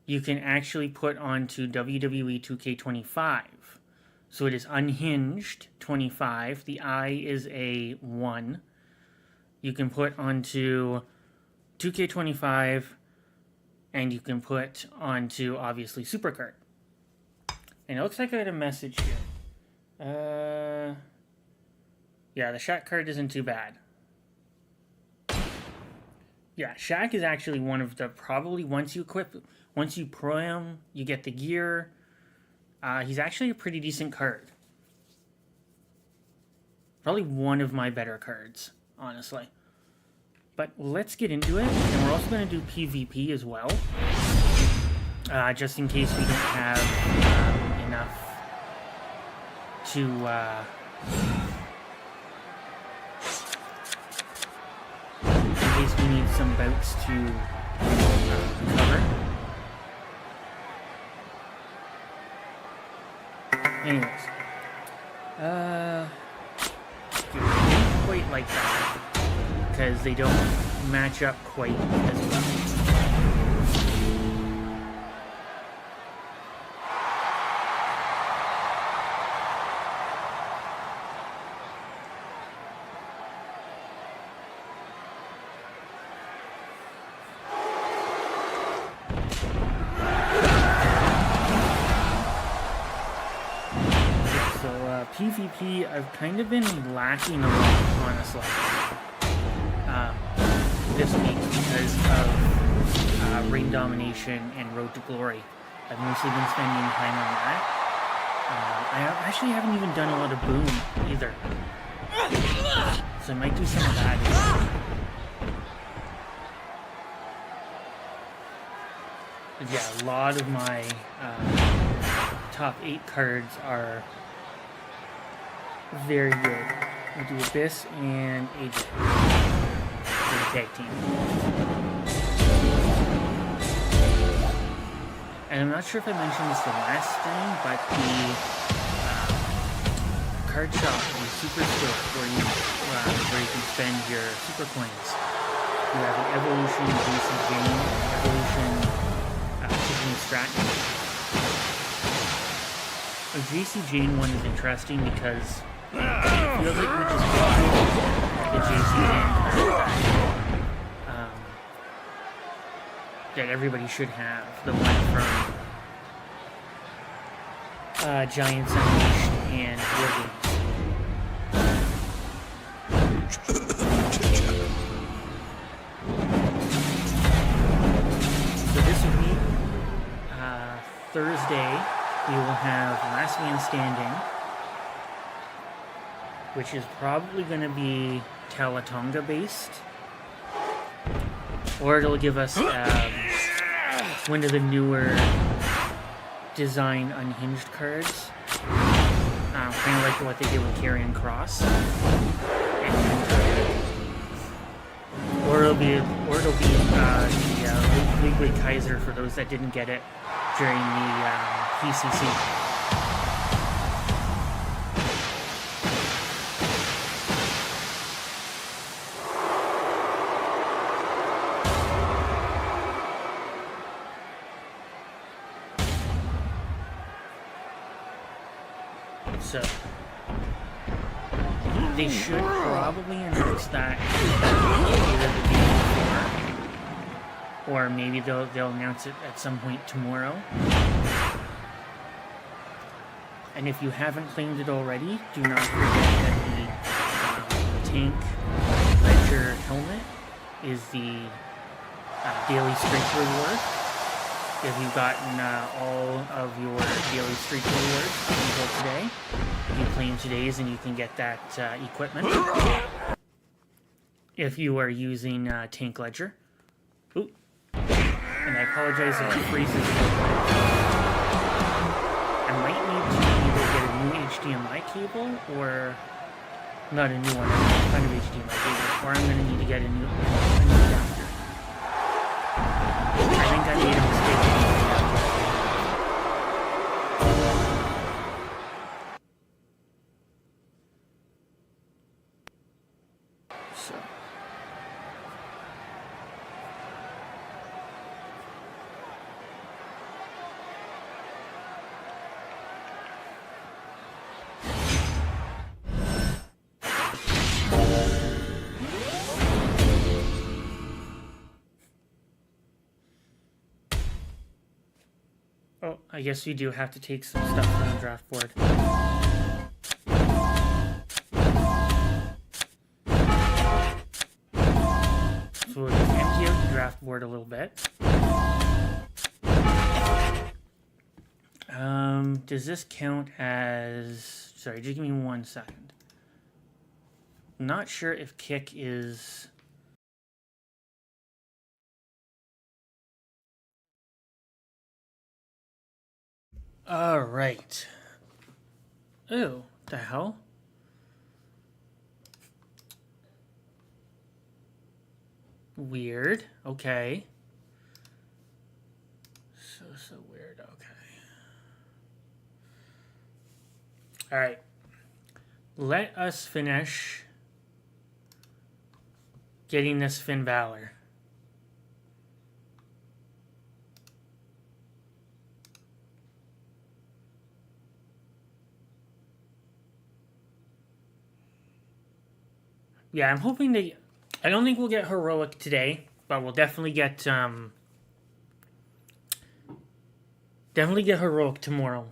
you can actually put onto WWE 2K25. So it is Unhinged 25. The I is a 1. You can put onto 2K25, and you can put onto, obviously, Supercard. And it looks like I got a message here. Yeah, the Shaq card isn't too bad. Yeah, Shaq is actually one of the, probably, once you pro him, you get the gear. He's actually a pretty decent card. Probably one of my better cards, honestly. But let's get into it. And we're also going to do PvP as well. Just in case we don't have enough to... in case we need some bouts to cover. Anyways. Didn't quite like that. Because they don't match up quite as well. So PvP, I've kind of been lacking a lot, honestly. This week because of Reign Domination and Road to Glory. I've mostly been spending time on that. I actually haven't even done a lot of Boom either. So I might do some of that. But yeah, a lot of my top 8 cards are very good. We'll do Abyss and AJ. The tag team. And I'm not sure if I mentioned this the last stream, but the card shop, the super store, where you can spend your super coins. You have an Evolution, JC Jane, Evolution, Tiffany Stratton. The JC Jane one is interesting because it feels like we just bought the JC Jane card that everybody should have. The one from Giants Unleashed and War Games. So this week, Thursday, we will have Last Man Standing, which is probably going to be Talatonga based. Or it'll give us one of the newer design unhinged cards. Kind of like what they did with Karrion Kross. Or it'll be the Ludwig Kaiser for those that didn't get it during the PCC. So, they should probably announce that either the day before, or maybe they'll announce it at some point tomorrow. And if you haven't claimed it already, do not forget that the Tank Ledger helmet is the daily strength reward. If you've gotten all of your daily streak rewards up until today, you claim today's and you can get that equipment. If you are using Tank Ledger. Ooh. And I apologize if it freezes. I might need to either get a new HDMI cable or... Not a new one, a kind of HDMI cable. Or I'm going to need to get a new adapter. I think I made a mistake. Oh, I guess we do have to take some stuff from the draft board. So we'll just empty out the draft board a little bit. Does this count as... Sorry, just give me 1 second. I'm not sure if kick is... Alright. Ooh, the hell? Weird. Okay. So weird. Okay. Alright. Let us finish getting this Finn Balor. Yeah, I'm hoping to... I don't think we'll get Heroic today, but we'll definitely get... definitely get Heroic tomorrow.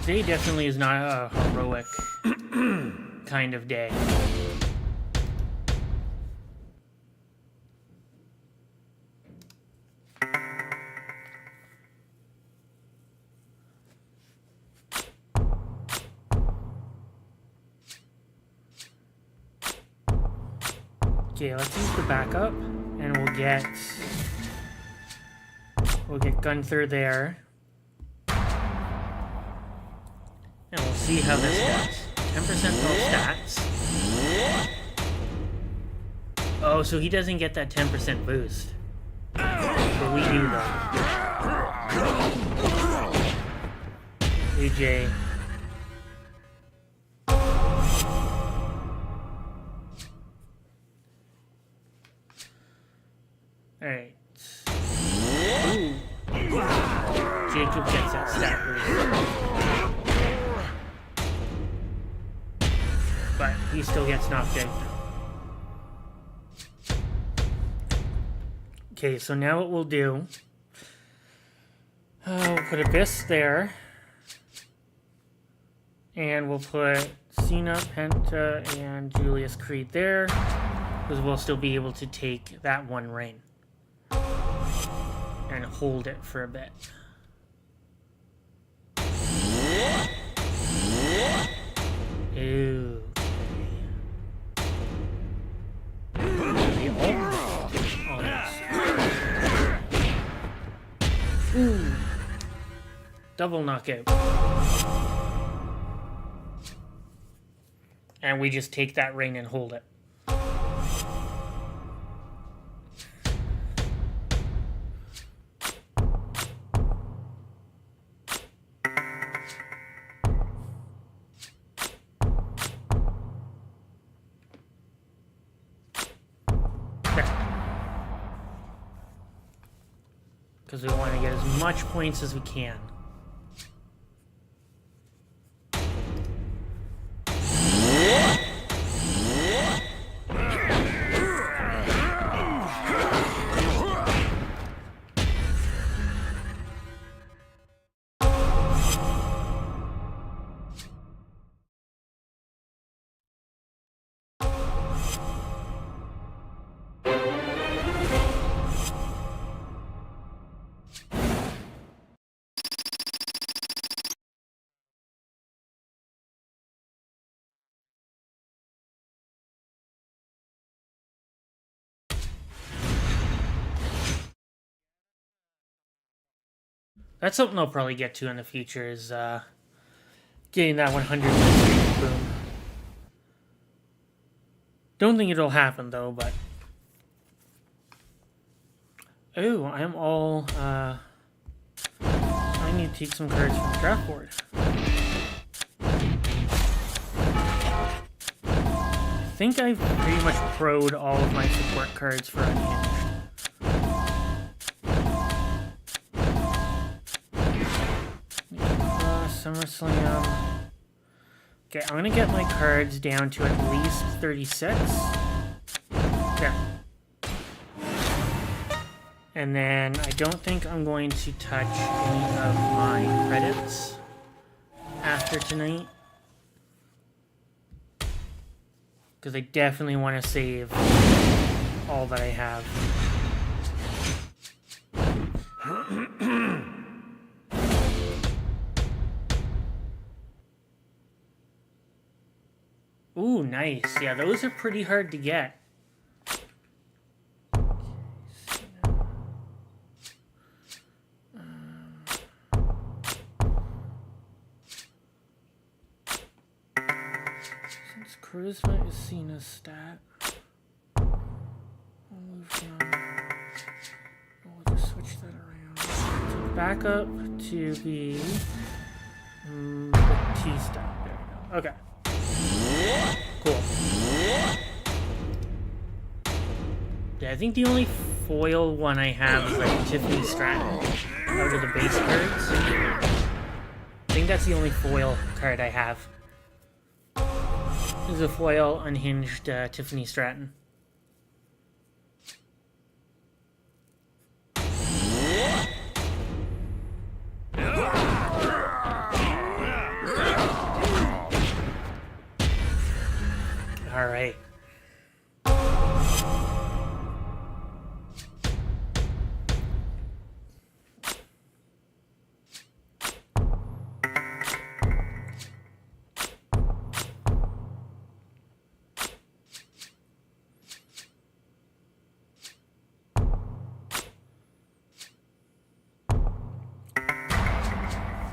Today definitely is not a Heroic kind of day. Okay, let's use the backup, and we'll get Gunther there, and we'll see how this does. 10% full stats. Oh, so he doesn't get that 10% boost, but we do though. AJ. Alright. Ooh. Jacob gets that stat boost. But he still gets knocked out. Okay, so now what we'll do... we'll put Abyss there. And we'll put Cena, Penta, and Julius Creed there. Because we'll still be able to take that one reign. And hold it for a bit. Ooh. Ooh. Double knockout. And we just take that reign and hold it. Because we want to get as much points as we can. That's something I'll probably get to in the future, is getting that 100 boom. Don't think it'll happen though, but... Oh, I'm all... I need to take some cards from the draft board. I think I've pretty much pro'd all of my support cards for Unhinged. SummerSlam. Okay, I'm gonna get my cards down to at least 36. Then And then I don't think I'm going to touch any of my credits after tonight. Because I definitely want to save all that I have. Ooh, nice. Yeah, those are pretty hard to get. Since charisma is seen as stat, I'll move down. We'll just switch that around. So back up to be the T stat. There we go. Okay. Cool. Yeah, I think the only foil one I have is like Tiffany Stratton out of the base cards. I think that's the only foil card I have. Is a foil unhinged Tiffany Stratton. All right.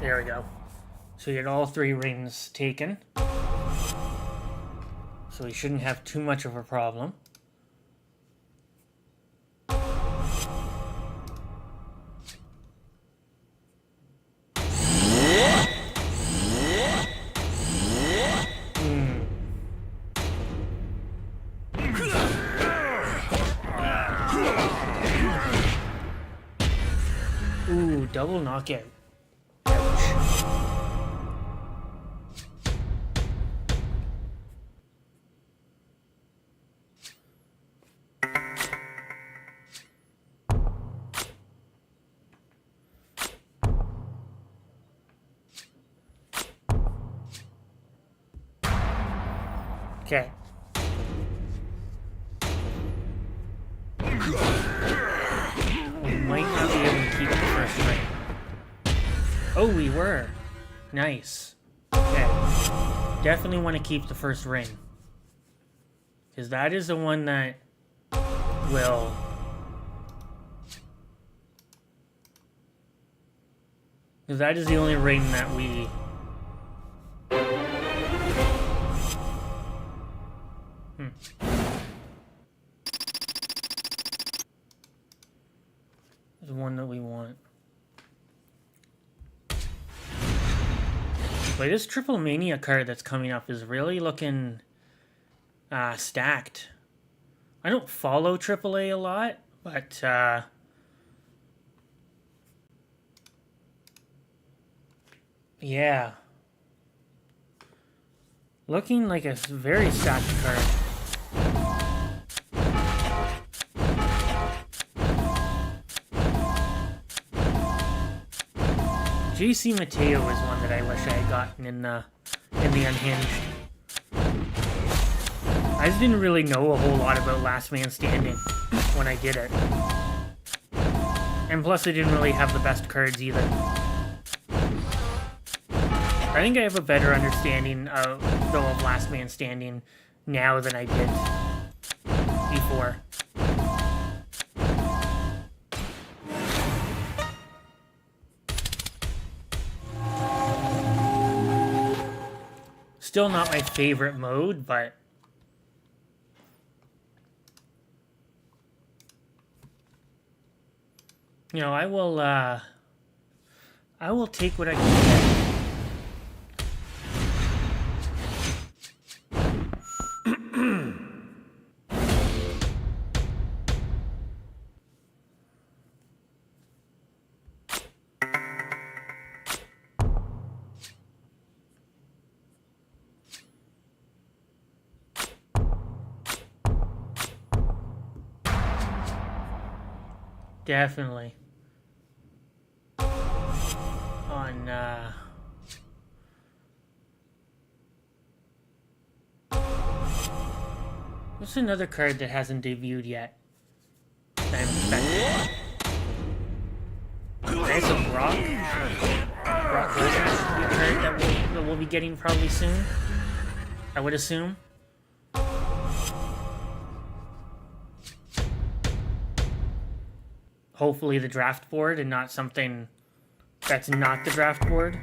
There we go. So you get all 3 rings taken. So we shouldn't have too much of a problem. Ooh, double knockout. Okay. We might not be able to keep the first ring. Oh, we were. Nice. Okay. Definitely want to keep the first ring. Because that is the one that will... Because that is the only ring that we... The one that we want. But this Triple Mania card that's coming up is really looking stacked. I don't follow AAA a lot, but yeah. Looking like a very stacked card. JC Mateo is one that I wish I had gotten in the Unhinged. I just didn't really know a whole lot about Last Man Standing when I did it. And plus I didn't really have the best cards either. I think I have a better understanding of Last Man Standing now than I did before. Still not my favorite mode, but you know, I will take what I can get. Definitely. On, what's another card that hasn't debuted yet? That I'm expecting. There's a Brock Lesnar should be a card that we'll be getting probably soon. I would assume. Hopefully the draft board and not something that's not the draft board.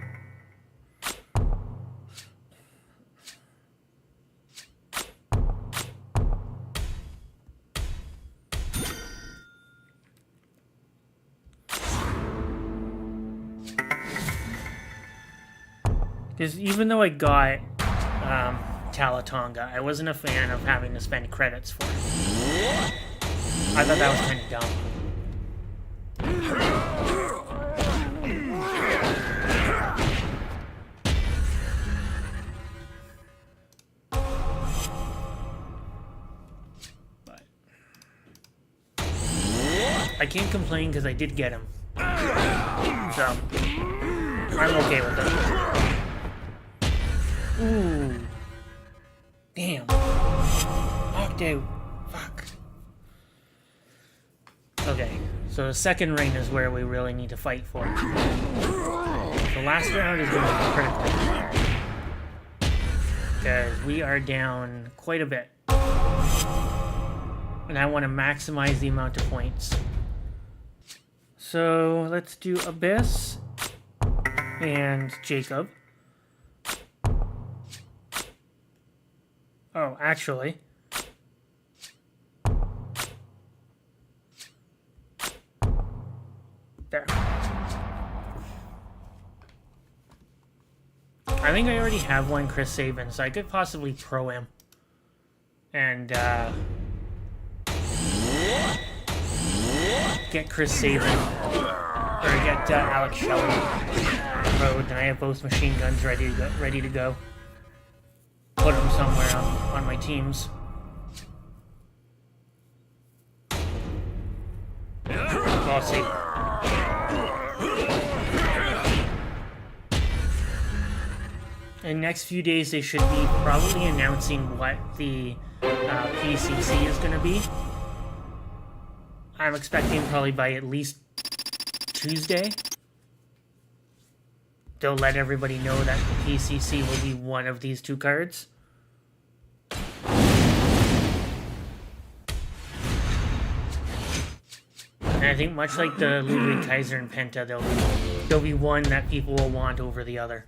Because even though I got Talatonga, I wasn't a fan of having to spend credits for it. I thought that was kind of dumb. But I can't complain because I did get him. So I'm okay with it. Ooh. Damn. Octave. Fuck. Okay, so the second ring is where we really need to fight for. The last round is going to be critical. Because we are down quite a bit. And I want to maximize the amount of points. So let's do Abyss and Jacob. Oh, actually. There. I think I already have one Chris Sabin, so I could possibly pro him. And, get Chris Sabin. Or get Alex Shelley pro'd, and I have both machine guns ready to go. Put them somewhere on my teams. I'll see. In the next few days, they should be probably announcing what the PCC is going to be. I'm expecting probably by at least Tuesday. They'll let everybody know that the PCC will be one of these two cards. And I think much like the Ludwig Kaiser and Penta, there'll be one that people will want over the other.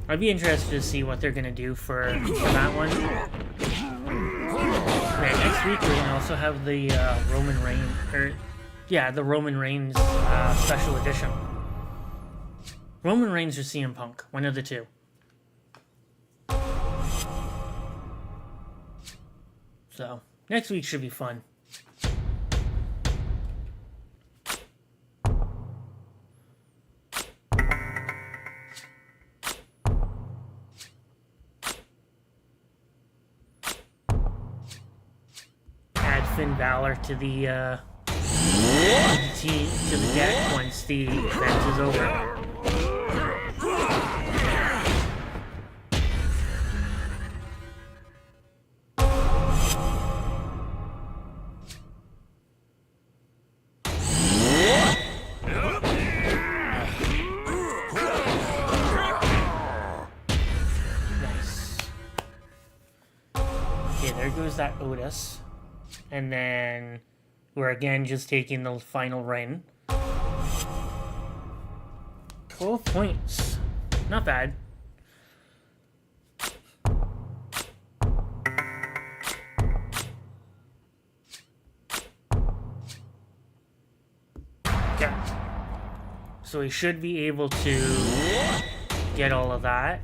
I'd be interested to see what they're going to do for that one. And next week we're going to also have the Roman Reigns, the Roman Reigns special edition. Roman Reigns or CM Punk, one of the two. So, next week should be fun. Finn Balor to the deck once the event is over. Nice. Okay, there goes that Otis. And then we're again just taking the final ring. 12 points. Not bad. Yeah. So we should be able to get all of that.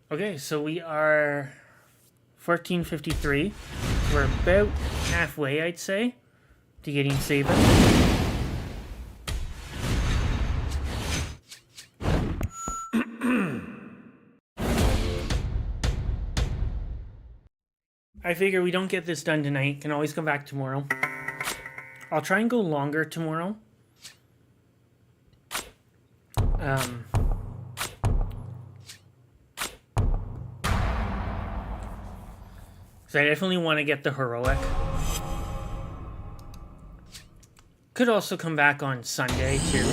Okay, so we are 14:53. We're about halfway, I'd say, to getting Saban. I figure we don't get this done tonight. Can always come back tomorrow. I'll try and go longer tomorrow. So I definitely want to get the heroic. Could also come back on Sunday too.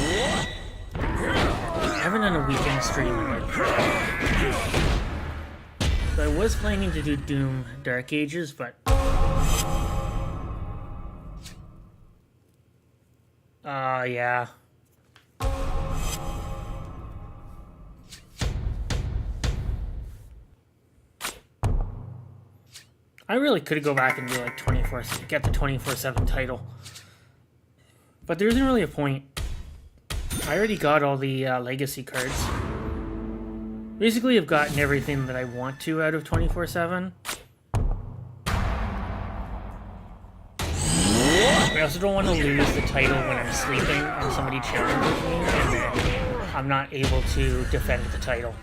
I haven't done a weekend stream in like forever. So I was planning to do Doom Dark Ages, but yeah. I really could go back and do like 24, get the 24/7 title. But there isn't really a point. I already got all the legacy cards. Basically, I've gotten everything that I want to out of 24/7. I also don't want to lose the title when I'm sleeping and somebody challenges me and then I'm not able to defend the title.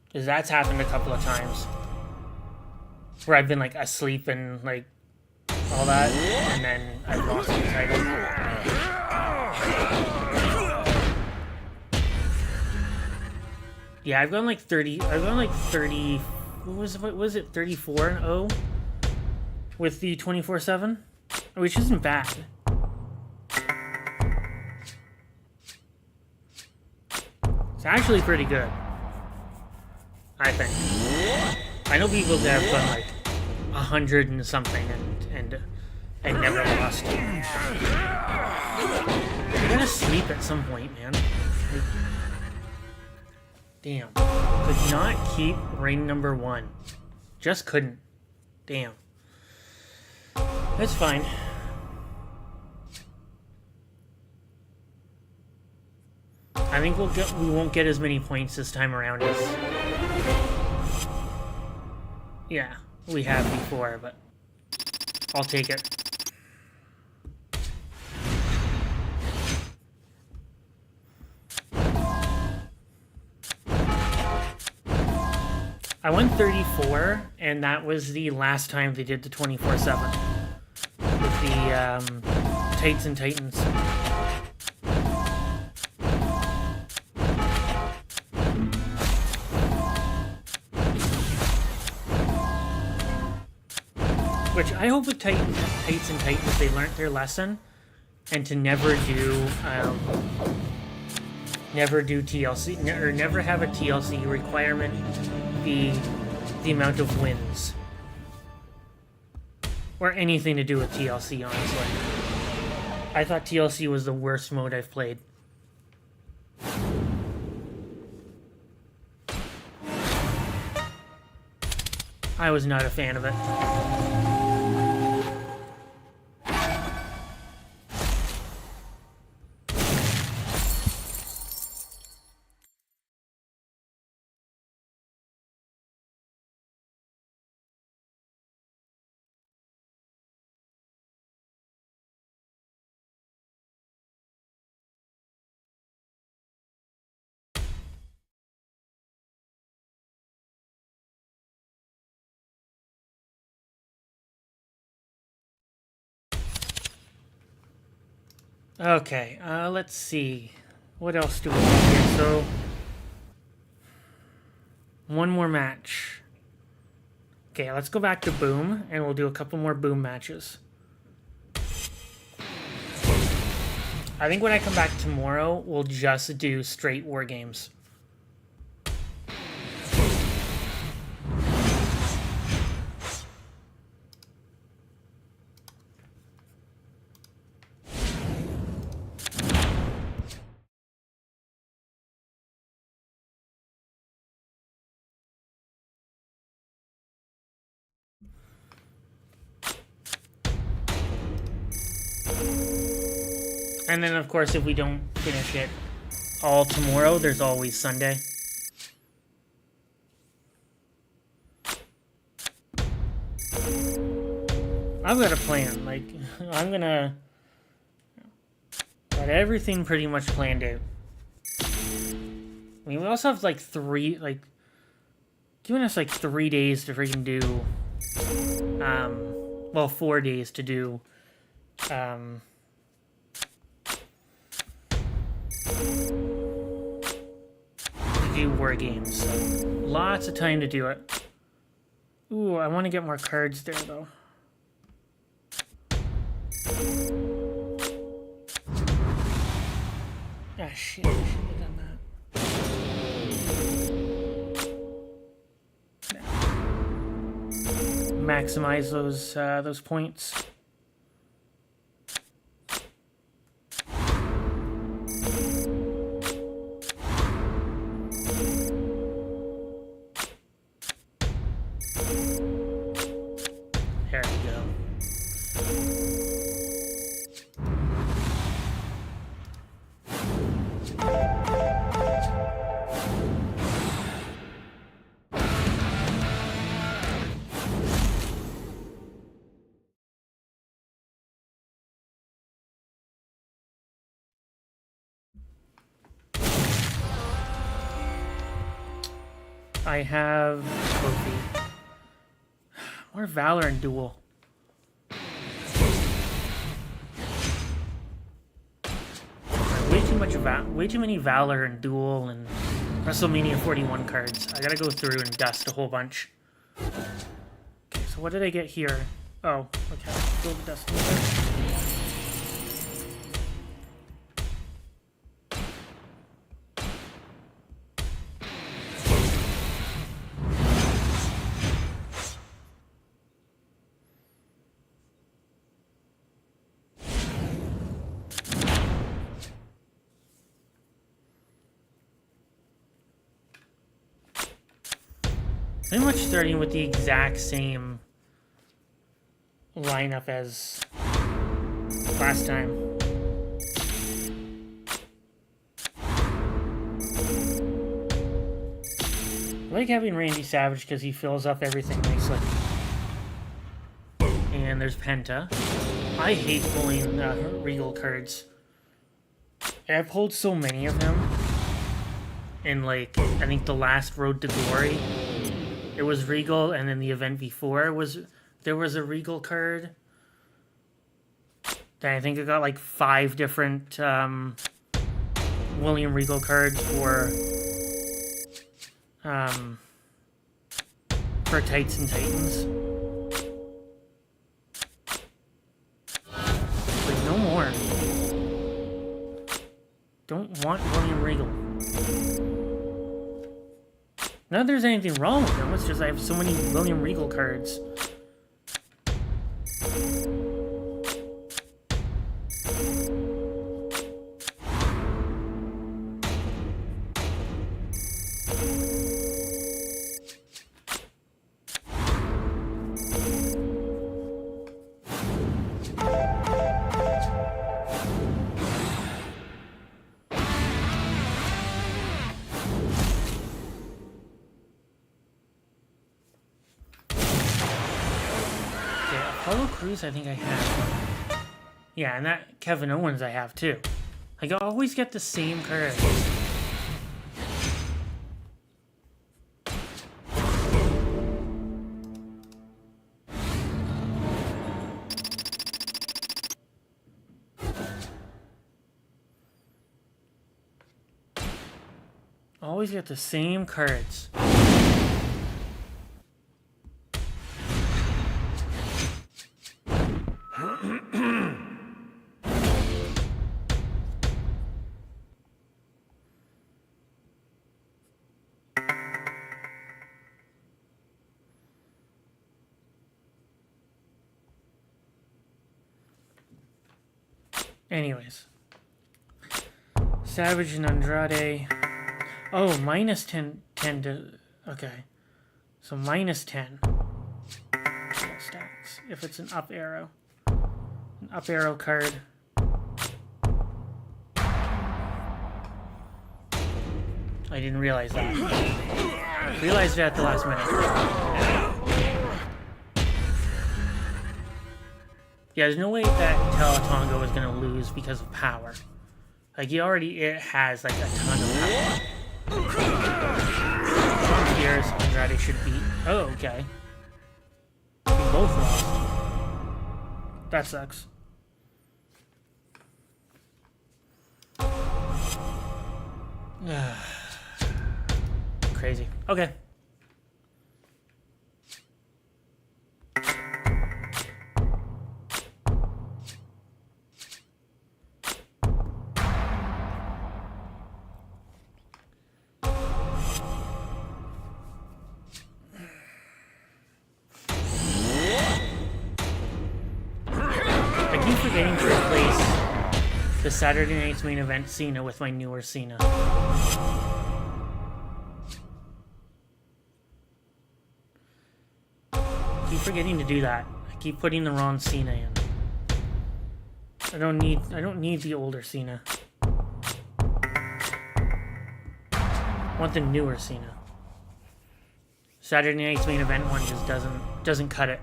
Because that's happened a couple of times. Where I've been like asleep and like all that, and then I've lost the title. Yeah, I've gone like 30. I've gone like 30. What was it? 34-0 with the 24/7, which isn't bad. It's actually pretty good, I think. I know people that have done like 100 and something and never lost. You're gonna sleep at some point, man. Like, damn. Could not keep ring number 1. Just couldn't. Damn. That's fine. I think we won't get as many points this time around as yeah, we have before, but I'll take it. I went 34, and that was the last time they did the 24/7 with the Tights and Titans. Which I hope with Tights and Titans they learned their lesson, and to never do TLC or never have a TLC requirement be the amount of wins or anything to do with TLC. Honestly, I thought TLC was the worst mode I've played. I was not a fan of it. Okay, let's see. What else do we have here? So, one more match. Okay, let's go back to Boom, and we'll do a couple more Boom matches. I think when I come back tomorrow, we'll just do straight War Games. And then, of course, if we don't finish it all tomorrow, there's always Sunday. I've got a plan. Like, I'm gonna got everything pretty much planned out. I mean, we also have like giving us like 3 days to freaking do, well, 4 days to do, war games. So lots of time to do it. Ooh, I want to get more cards there though. Ah, shit, I should have done that. Maximize those points. There we go. I have trophy. More Valor and Duel. Way too many Valor and Duel and WrestleMania 41 cards. I gotta go through and dust a whole bunch. Okay, so what did I get here? Oh, okay. Go the dust in there. Pretty much starting with the exact same lineup as last time. I like having Randy Savage because he fills up everything nicely. And there's Penta. I hate pulling Regal cards. I pulled so many of them. In like, I think the last Road to Glory. It was Regal, and then the event before there was a Regal card. Then I think I got like 5 different William Regal cards for Tights and Titans. Like, no more. Don't want William Regal. Not that there's anything wrong with them, it's just I have so many William Regal cards. I think I have. Yeah, and that Kevin Owens I have too. Like, I always get the same card. Always get the same cards. Anyways. Savage and Andrade. Oh, minus 10 to... Okay. So minus 10. Stacks. If it's an up arrow. An up arrow card. I didn't realize that. Realized it at the last minute. Yeah, there's no way that Teletongo is going to lose because of power. Like, it has, like, a ton of power. Here's Andrade should beat. Oh, okay. We both lost. That sucks. Crazy. Okay. I keep forgetting to replace the Saturday Night's Main Event Cena with my newer Cena. Keep forgetting to do that. I keep putting the wrong Cena in. I don't need the older Cena. I want the newer Cena. Saturday Night's Main Event one just doesn't cut it.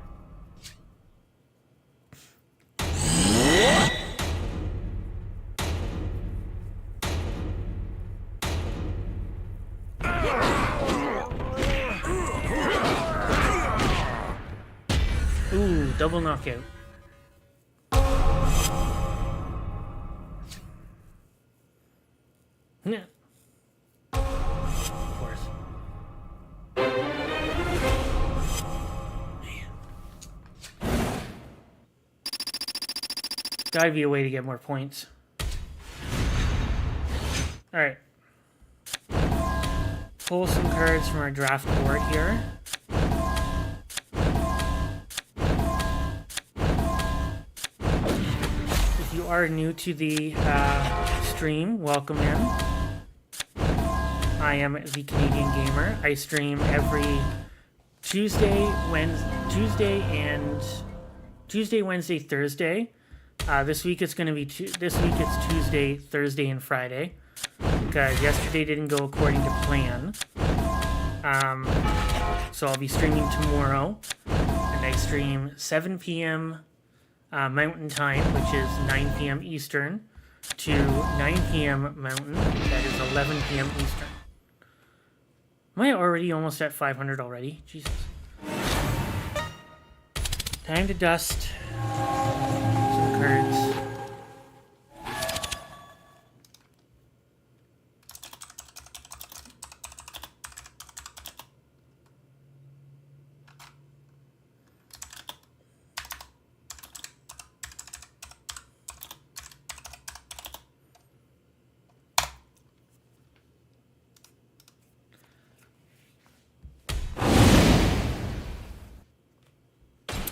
Ooh, double knockout. Yeah. Of course. Man. Gotta be a way to get more points. Alright. Pull some cards from our draft board here. If you are new to the stream, welcome in. I am the Canadian Gamer. I stream every Tuesday, Wednesday, Thursday. This week it's going to be it's Tuesday, Thursday, and Friday because yesterday didn't go according to plan. So I'll be streaming tomorrow, and I stream 7 p.m. Mountain Time, which is 9 p.m. Eastern, to 9 p.m. Mountain. That is 11 p.m. Eastern. Am I already almost at 500 already? Jesus. Time to dust some cards.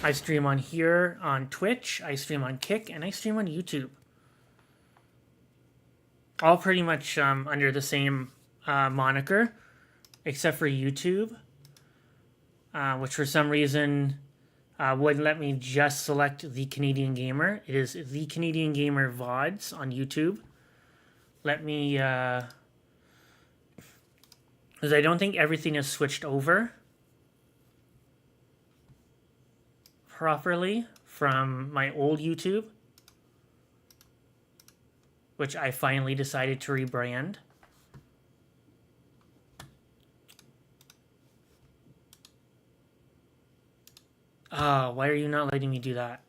I stream on here, on Twitch, I stream on Kick, and I stream on YouTube. All pretty much under the same moniker, except for YouTube, which for some reason wouldn't let me just select The Canadian Gamer. It is The Canadian Gamer VODs on YouTube. Let me... because I don't think everything is switched over properly from my old YouTube, which I finally decided to rebrand. Oh, why are you not letting me do that?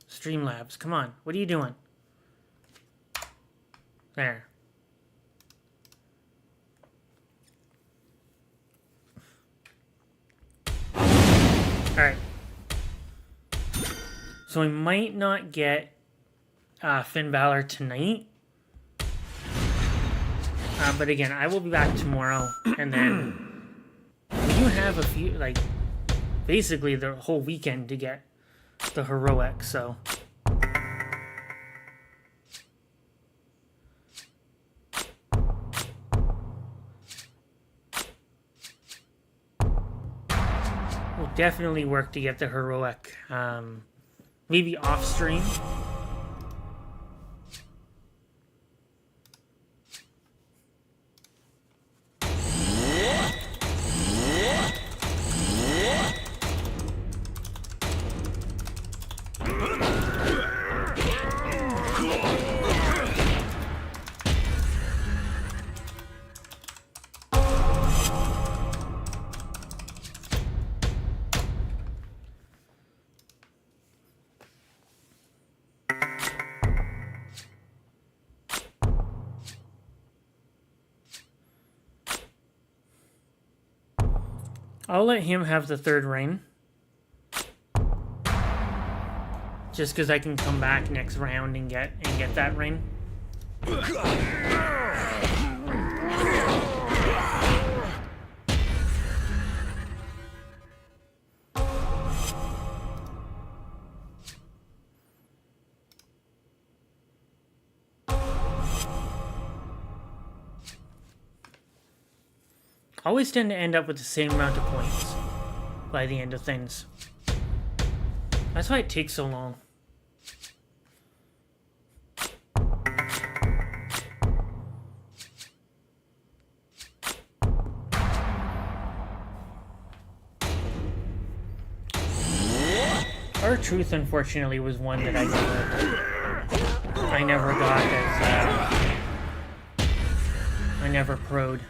Streamlabs, come on. What are you doing? There. Alright. So we might not get Finn Balor tonight. But again, I will be back tomorrow. And then we do have a few, like, basically the whole weekend to get the heroic, so. We'll definitely work to get the heroic. Maybe off stream. I'll let him have the third ring. Just because I can come back next round and get that ring. I always tend to end up with the same amount of points by the end of things. That's why it takes so long. R-Truth, unfortunately, was one that I never got as I never pro'd.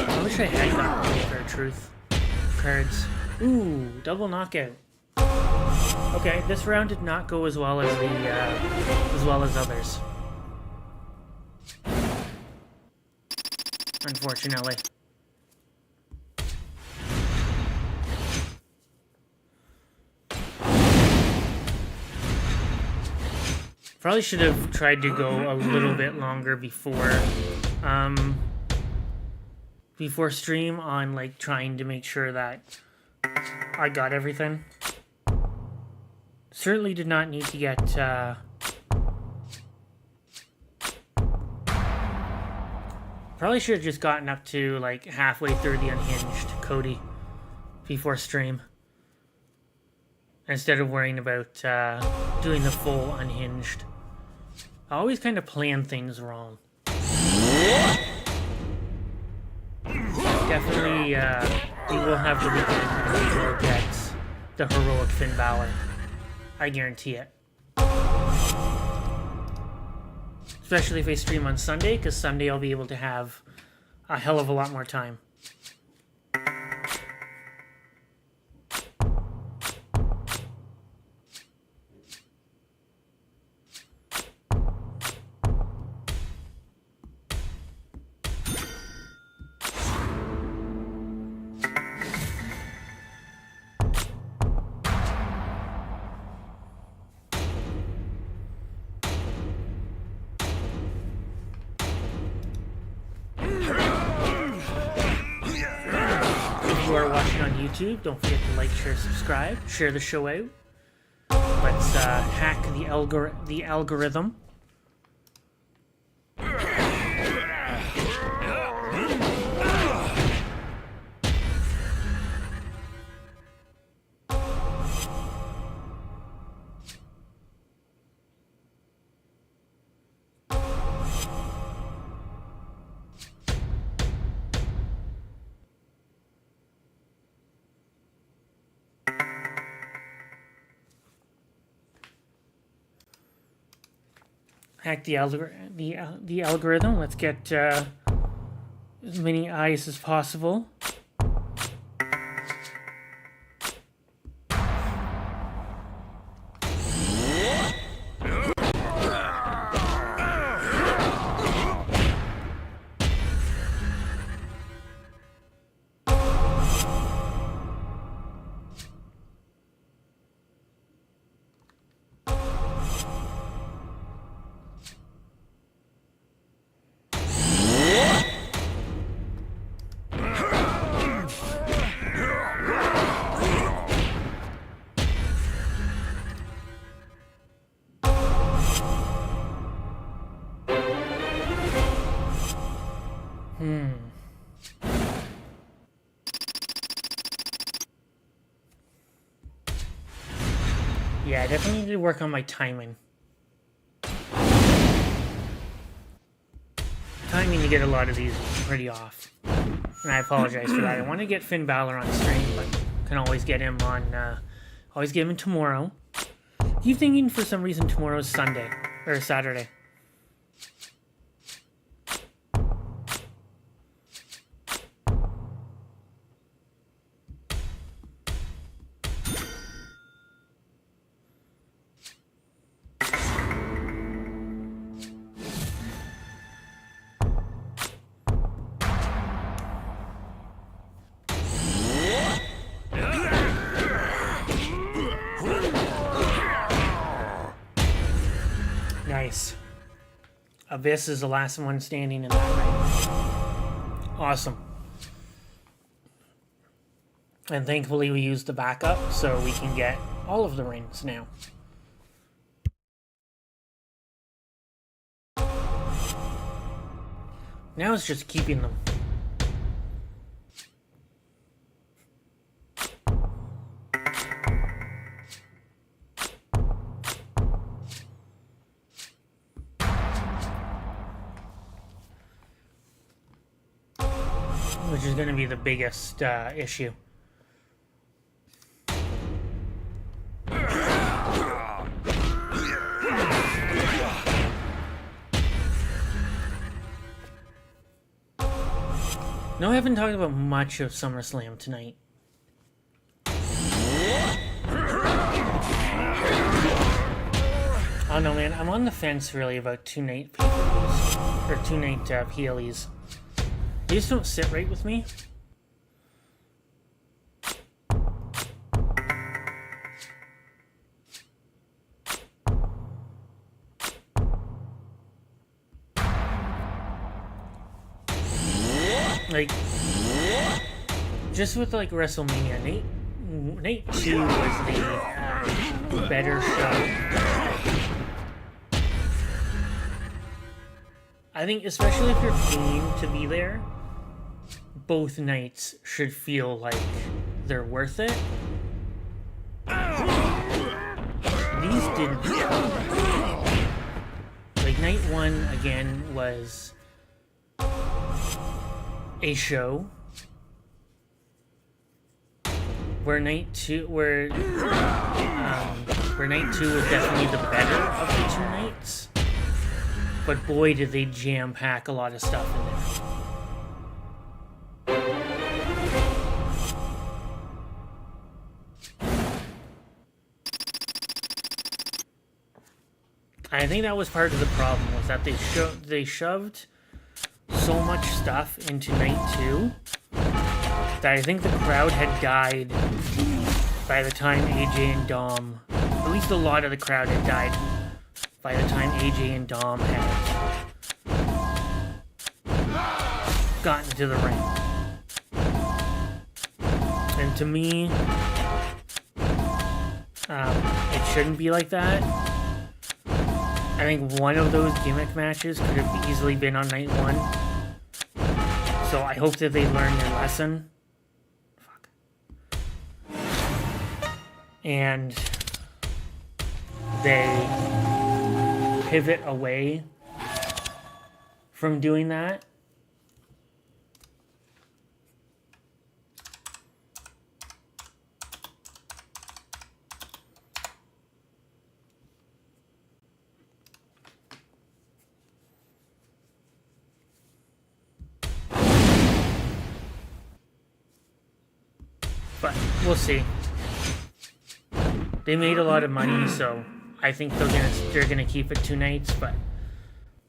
I wish I had gotten for Truth cards. Ooh, double knockout. Okay, this round did not go as well as others. Unfortunately. Probably should have tried to go a little bit longer before stream on like trying to make sure that I got everything. Certainly did not need to get probably should have just gotten up to like halfway through the unhinged Cody before stream instead of worrying about doing the full unhinged. I always kind of plan things wrong. Definitely, we will have the weekend and we will get the heroic Finn Balor. I guarantee it. Especially if I stream on Sunday, because Sunday I'll be able to have a hell of a lot more time. Don't forget to like, share, subscribe, share the show out. Let's hack the algorithm. Hack the algorithm. Let's get as many eyes as possible. Yeah, I definitely need to work on my timing. Timing to get a lot of these pretty off. And I apologize for that. I want to get Finn Balor on stream, but can always get him on, always get him tomorrow. Keep thinking for some reason tomorrow's Sunday, or Saturday. Nice. Abyss is the last one standing in that ring. Awesome. And thankfully we used the backup so we can get all of the rings now. Now it's just keeping them. Which is going to be the biggest issue. No, I haven't talked about much of SummerSlam tonight. Oh no, man, I'm on the fence really about two-night pay-per-views, or two-night PLEs. They just don't sit right with me. Like, just with like WrestleMania, night 2 was the better show. I think, especially if you're paying to be there, both nights should feel like they're worth it. These didn't. Like, night 1, again, was a show. Where night 2 was definitely the better of the 2 nights. But boy, did they jam-pack a lot of stuff in there. I think that was part of the problem, was that they shoved so much stuff into night 2 that I think the crowd had died by the time AJ and Dom, at least a lot of the crowd had died by the time AJ and Dom had gotten to the ring. And to me, it shouldn't be like that. I think one of those gimmick matches could have easily been on night 1. So I hope that they learn their lesson. Fuck. And they pivot away from doing that. But we'll see. They made a lot of money, so I think they're gonna keep it 2 nights. But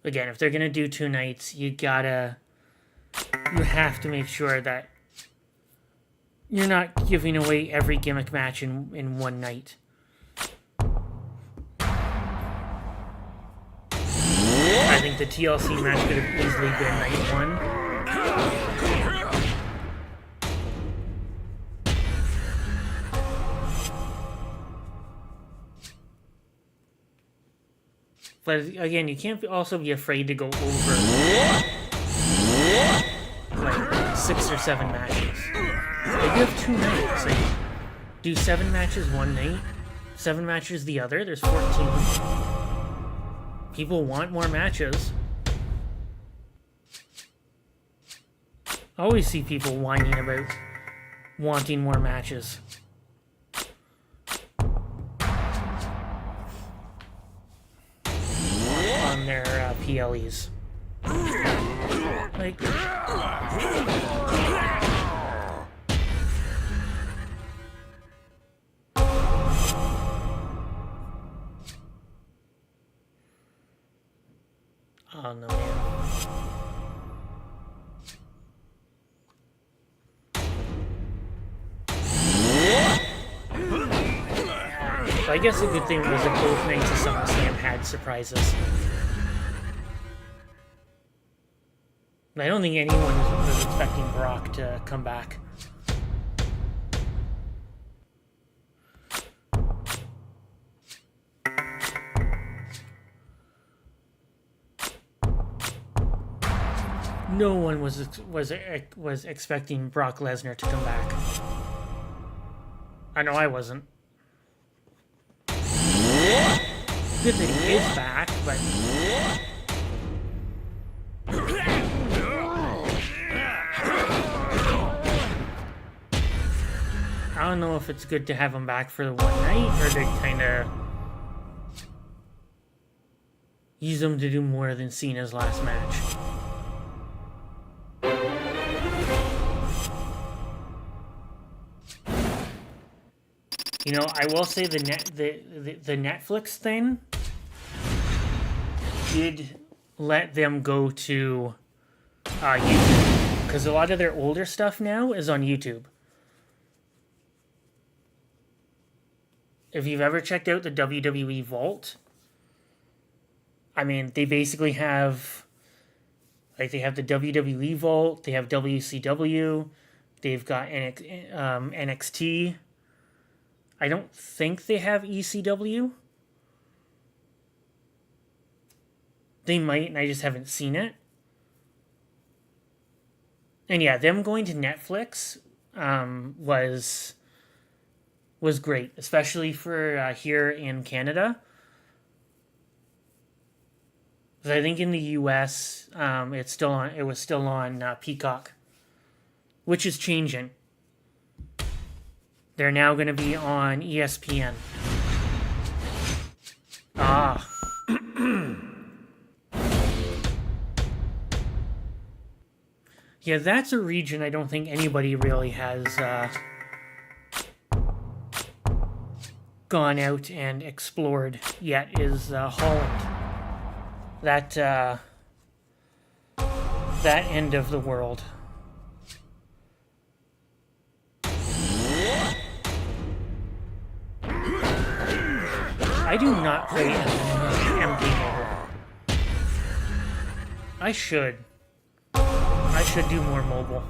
again, if they're gonna do 2 nights, you have to make sure that you're not giving away every gimmick match in one night. I think the TLC match could have easily been night 1. But again, you can't also be afraid to go over like 6 or 7 matches. Like, you have 2 nights. Like, do 7 matches one night, 7 matches the other. There's 14. People want more matches. I always see people whining about wanting more matches. On their PLEs. Like... Oh no, man. So I guess a good thing was that both nights of SummerSlam had surprises. I don't think anyone was expecting Brock to come back. No one was expecting Brock Lesnar to come back. I know I wasn't. Good that he is back, but I don't know if it's good to have him back for the one night or to kind of use him to do more than Cena's last match. You know, I will say the Netflix thing did let them go to YouTube, because a lot of their older stuff now is on YouTube. If you've ever checked out the WWE Vault, I mean, they basically have, like, they have the WWE Vault, they have WCW, they've got NXT. I don't think they have ECW. They might, and I just haven't seen it. And yeah, them going to Netflix was great, especially for here in Canada. Because I think in the US, it was still on Peacock, which is changing. They're now going to be on ESPN. Ah. Yeah, that's a region I don't think anybody really has gone out and explored yet, is Holland. That end of the world. I do not play MD mobile. I should. I should do more mobile.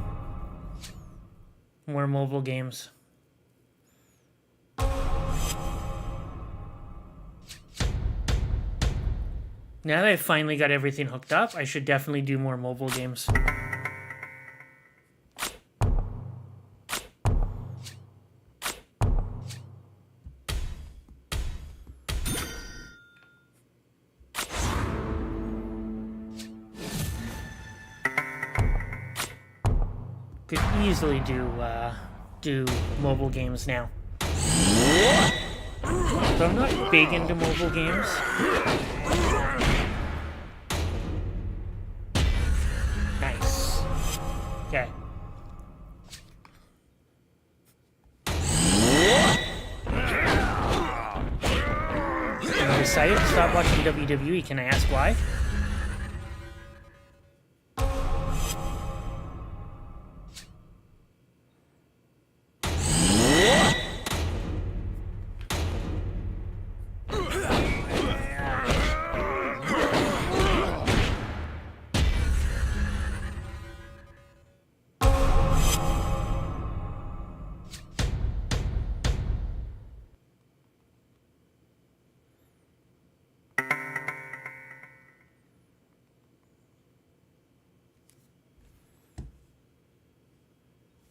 More mobile games. Now that I've finally got everything hooked up, I should definitely do more mobile games. Could easily do mobile games now. So I'm not big into mobile games. Nice. Okay. I decided to stop watching WWE. Can I ask why?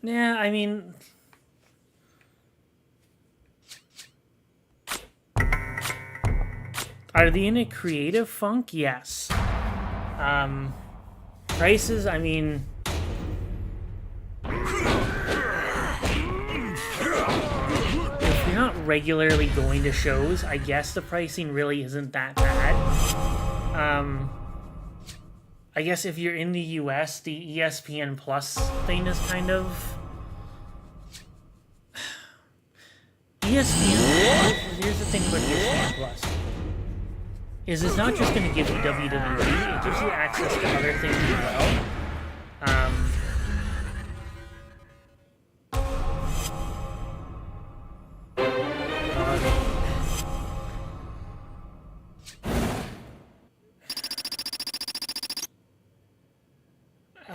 Yeah, I mean, are they in a creative funk? Yes. Prices, I mean, if you're not regularly going to shows, I guess the pricing really isn't that bad. I guess if you're in the US, the ESPN Plus thing is kind of... ESPN, here's the thing about ESPN Plus, is it's not just going to give you WWE, it gives you access to other things as well.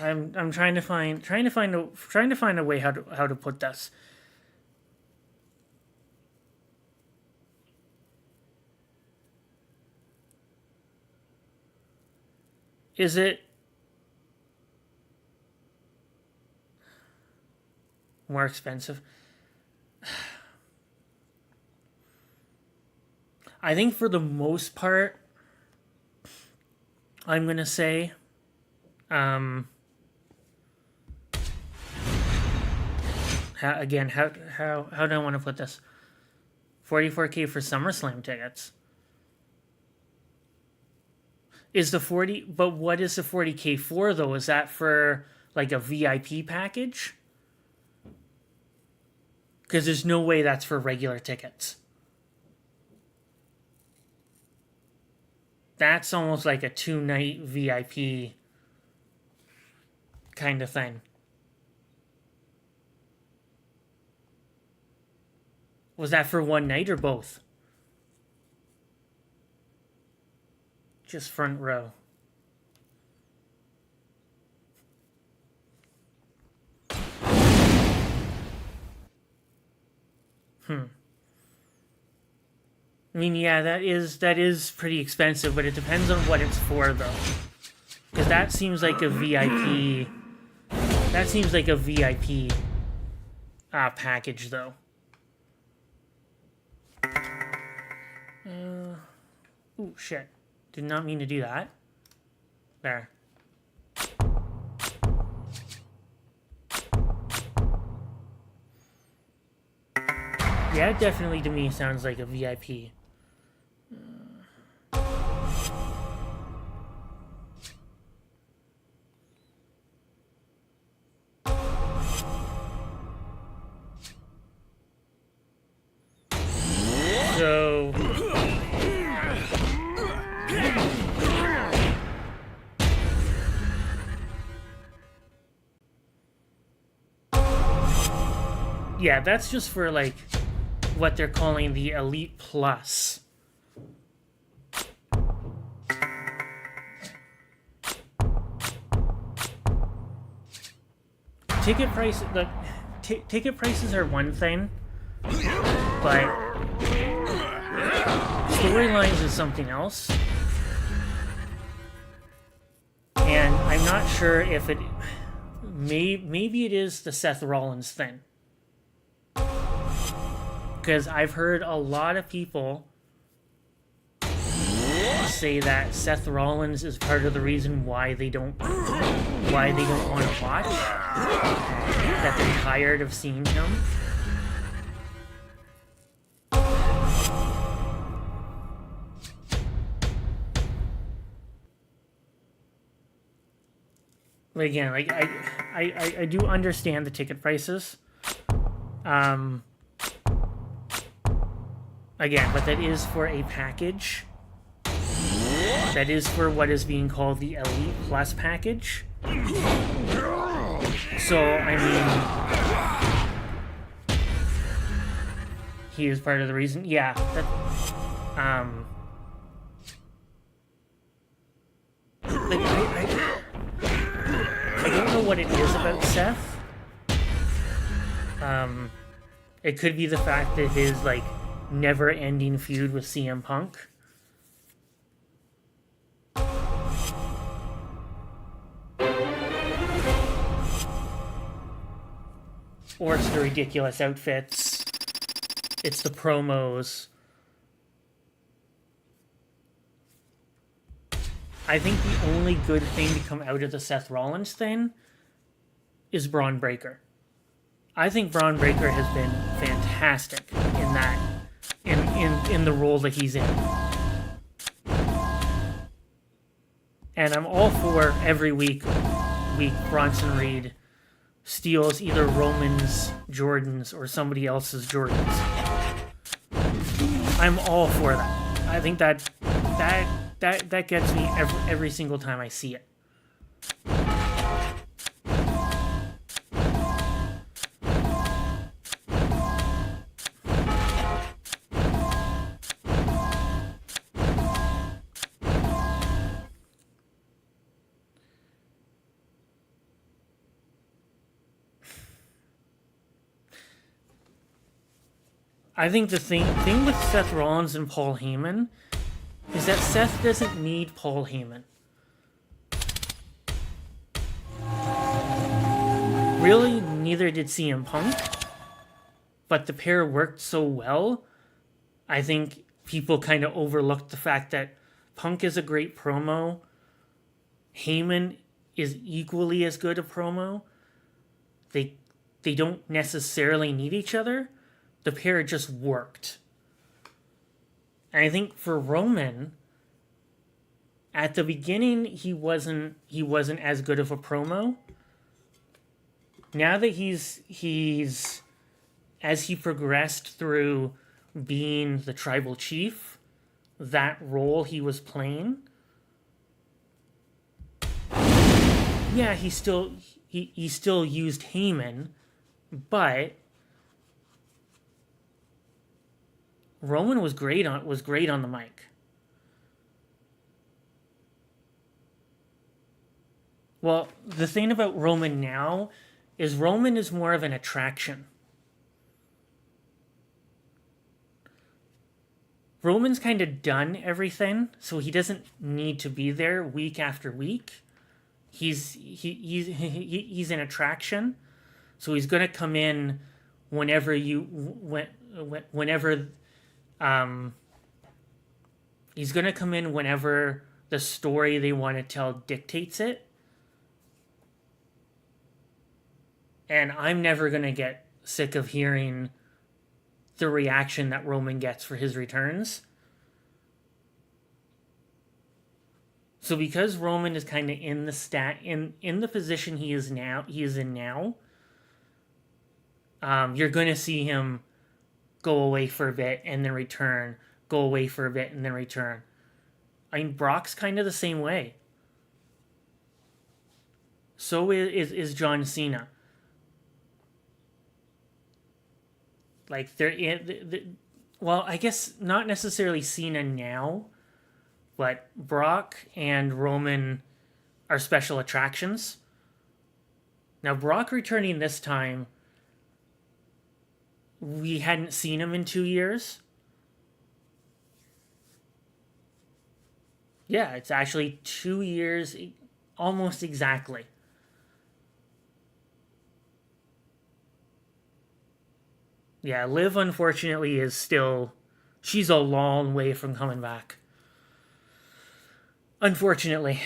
I'm trying to find a way how to put this. Is it more expensive? I think for the most part, I'm gonna say, how do I want to put this? $44K for SummerSlam tickets. Is the 40? But what is the $40K for though? Is that for like a VIP package? Because there's no way that's for regular tickets. That's almost like a 2-night VIP kind of thing. Was that for one night or both? Just front row. I mean, yeah, that is pretty expensive, but it depends on what it's for, though. Because that seems like a VIP. That seems like a VIP package, though. Ooh, shit. Did not mean to do that. There. Yeah, it definitely to me sounds like a VIP. So... yeah, that's just for, like, what they're calling the Elite Plus. Ticket prices are one thing, but storylines is something else. And I'm not sure if it... Maybe it is the Seth Rollins thing. Because I've heard a lot of people say that Seth Rollins is part of the reason why they don't want to watch. That they're tired of seeing him. But again, like I do understand the ticket prices. Again, but that is for a package. That is for what is being called the Elite Plus package. So, I mean... he is part of the reason. Yeah, that... like, I don't know what it is about Seth. It could be the fact that his, like, never-ending feud with CM Punk. Or it's the ridiculous outfits. It's the promos. I think the only good thing to come out of the Seth Rollins thing is Braun Breaker. I think Braun Breaker has been fantastic in that, in the role that he's in. And I'm all for every week Bronson Reed steals either Roman's Jordans or somebody else's Jordans. I'm all for that. I think that gets me every single time I see it. I think the thing with Seth Rollins and Paul Heyman is that Seth doesn't need Paul Heyman. Really, neither did CM Punk. But the pair worked so well, I think people kind of overlooked the fact that Punk is a great promo. Heyman is equally as good a promo. They don't necessarily need each other. The pair just worked. And I think for Roman, at the beginning he wasn't as good of a promo. Now that he's as he progressed through being the tribal chief, that role he was playing, yeah, he still used Heyman, but Roman was great on the mic. Well, the thing about Roman now is Roman is more of an attraction. Roman's kind of done everything, so he doesn't need to be there week after week. He's an attraction, so he's going to come in whenever he's going to come in whenever the story they want to tell dictates it. And I'm never going to get sick of hearing the reaction that Roman gets for his returns. So because Roman is kind of in the position he is in now, you're going to see him go away for a bit and then return, go away for a bit and then return. I mean, Brock's kind of the same way. So is John Cena. Like, well, I guess not necessarily Cena now, but Brock and Roman are special attractions. Now, Brock returning this time, we hadn't seen him in 2 years. Yeah, it's actually 2 years, almost exactly. Yeah, Liv, unfortunately, is still... She's a long way from coming back. Unfortunately.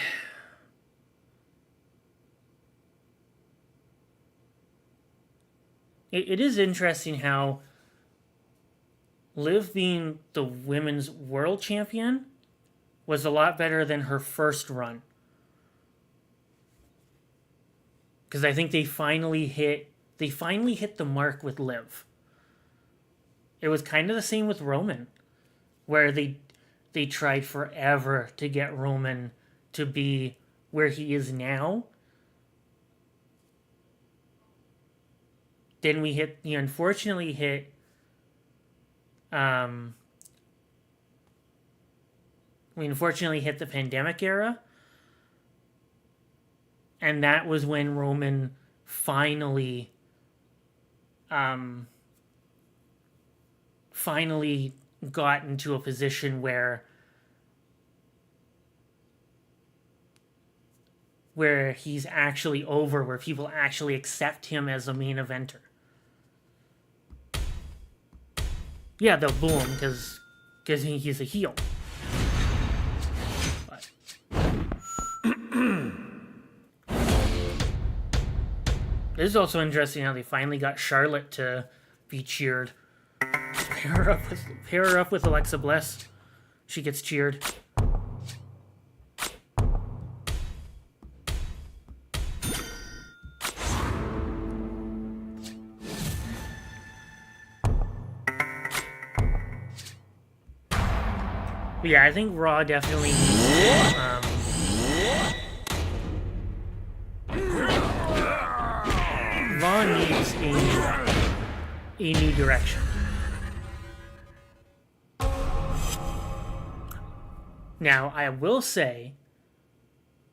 It is interesting how Liv being the women's world champion was a lot better than her first run. Because I think they finally hit the mark with Liv. It was kind of the same with Roman, where they tried forever to get Roman to be where he is now. Then we unfortunately hit the pandemic era. And that was when Roman finally got into a position where he's actually over, where people actually accept him as a main eventer. Yeah, they'll boo him because he's a heel. But it is also interesting how they finally got Charlotte to be cheered. Pair her up with Alexa Bliss. She gets cheered. But yeah, I think Raw definitely needs Raw needs a new direction. Now, I will say,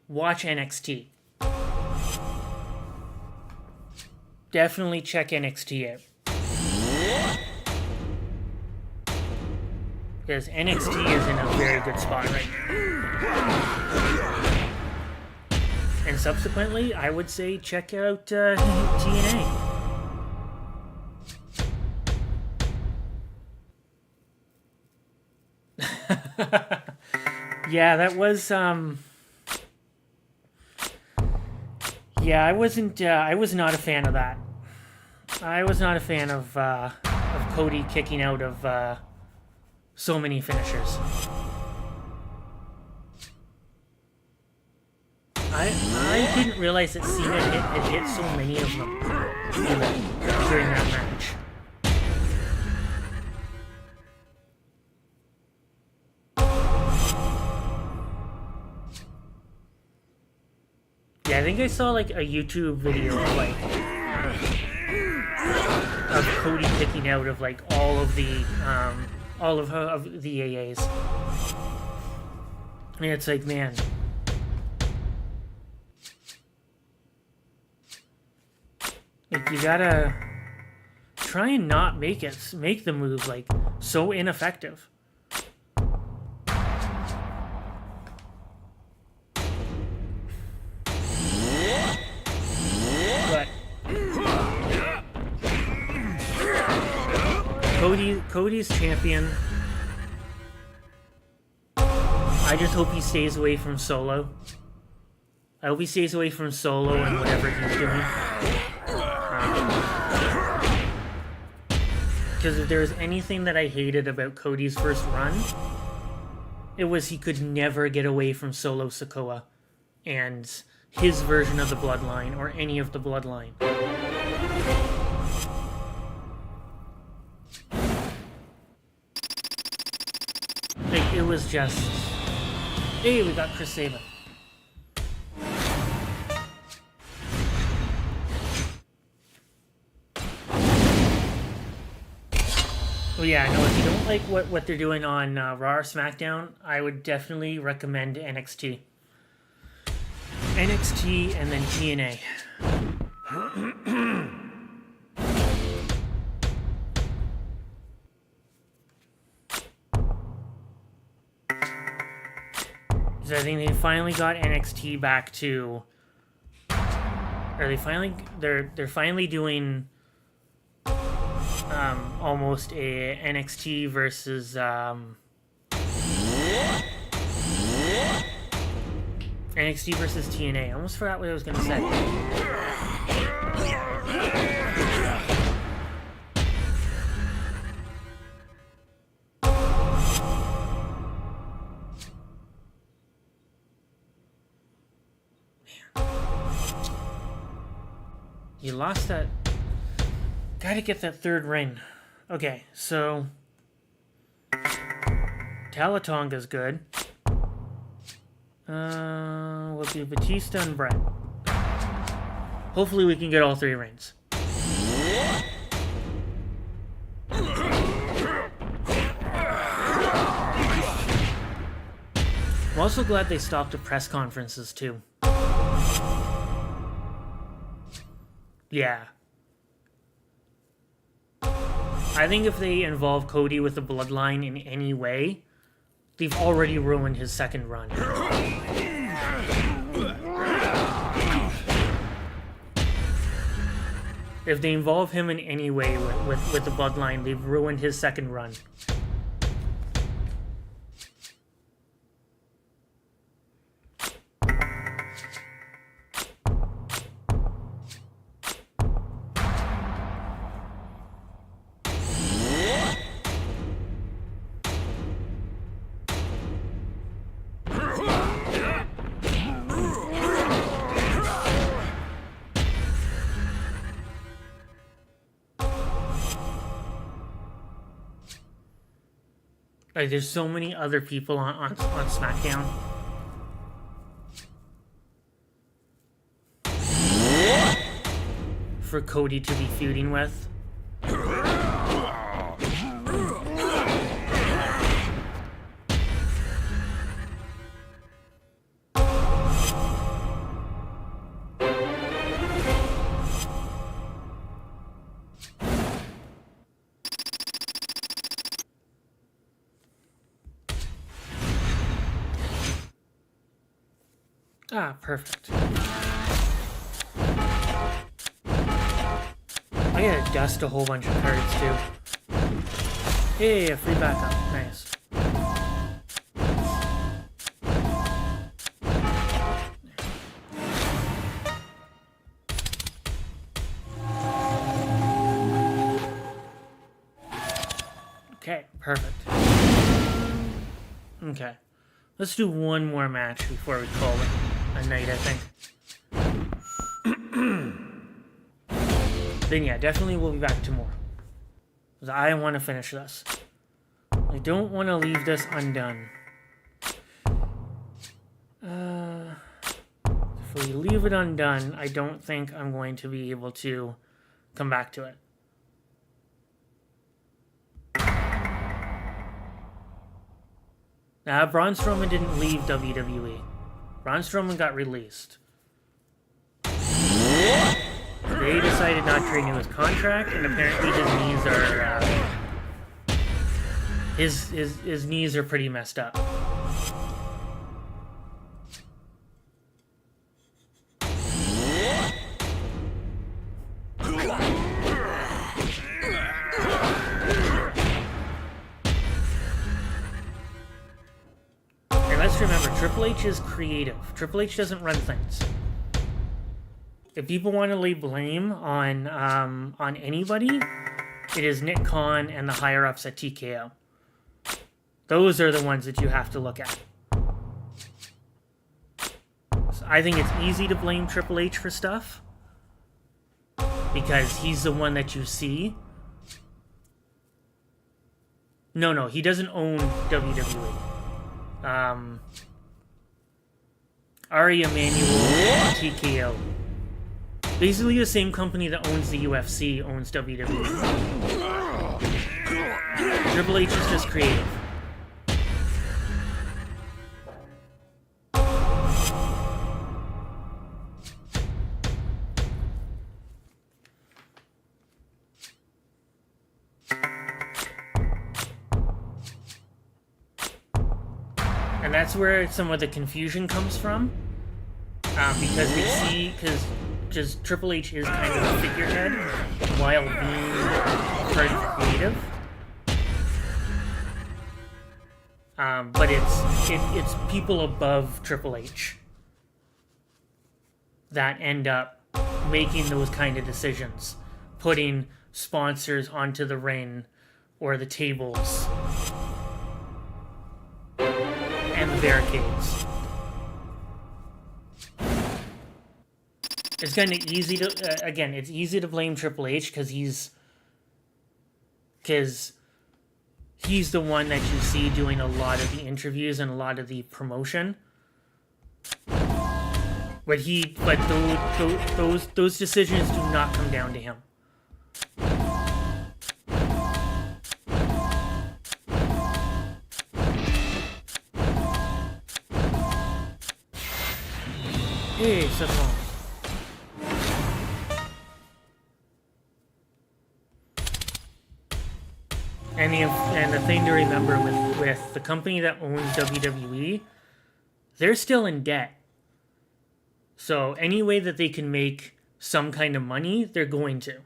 watch NXT. Definitely check NXT out. Because NXT is in a very good spot right now. And subsequently, I would say check out TNA. Yeah, that was yeah, I wasn't I was not a fan of that. I was not a fan of Cody kicking out of so many finishers. I didn't realize that Cena had hit so many of them during that match. Yeah, I think I saw like a YouTube video of like of Cody picking out of like all of the AAs. And it's like, man, like you gotta try and not make the move like so ineffective. But Cody's champion. I just hope he stays away from Solo. I hope he stays away from Solo and whatever he's doing. Because if there was anything that I hated about Cody's first run, it was he could never get away from Solo Sikoa and his version of the Bloodline or any of the Bloodline. Like, it was just... Hey, we got Chris Sabin. Oh yeah, no, if you don't like what they're doing on Raw or SmackDown, I would definitely recommend NXT. NXT and then TNA. So I think they finally got NXT back to, or they're finally doing almost a NXT versus NXT versus TNA. I almost forgot what I was gonna say. You lost that. Gotta get that third ring. Okay, so Talatonga's good. We'll do Batista and Brett. Hopefully we can get all three rings. I'm also glad they stopped the press conferences too. Yeah. I think if they involve Cody with the Bloodline in any way, they've already ruined his second run. If they involve him in any way with the Bloodline, they've ruined his second run. Like, there's so many other people on SmackDown. For Cody to be feuding with. Ah, perfect. I gotta dust a whole bunch of cards too. Hey, a free backup. Nice. Okay, perfect. Okay. Let's do one more match before we call it a night, I think. Then yeah, definitely we'll be back tomorrow. Because I want to finish this. I don't want to leave this undone. If we leave it undone, I don't think I'm going to be able to come back to it. Braun Strowman didn't leave WWE. Braun Strowman got released. They decided not to renew his contract, and apparently his knees are his knees are pretty messed up. And let's remember, Triple H is creative. Triple H doesn't run things. If people want to lay blame on anybody, it is Nick Khan and the higher ups at TKO. Those are the ones that you have to look at. So I think it's easy to blame Triple H for stuff because he's the one that you see. No, he doesn't own WWE. Ari Emanuel, TKO. Basically, the same company that owns the UFC owns WWE. Triple H is just creative. And that's where some of the confusion comes from. Because we see, just Triple H is kind of a figurehead while being part of creative. But it's people above Triple H that end up making those kind of decisions, putting sponsors onto the ring or the tables and the barricades. It's kind of easy to, again, it's easy to blame Triple H because he's the one that you see doing a lot of the interviews and a lot of the promotion. But those decisions do not come down to him. Hey, Seth Rollins. And the thing to remember with the company that owns WWE, they're still in debt. So any way that they can make some kind of money, they're going to.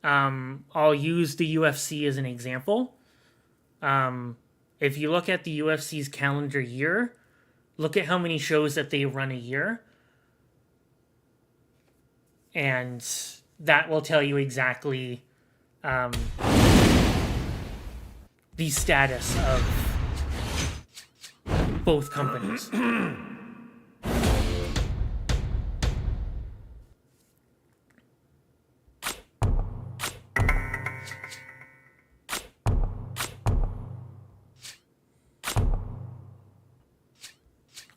I'll use the UFC as an example. If you look at the UFC's calendar year, look at how many shows that they run a year. And that will tell you exactly the status of both companies.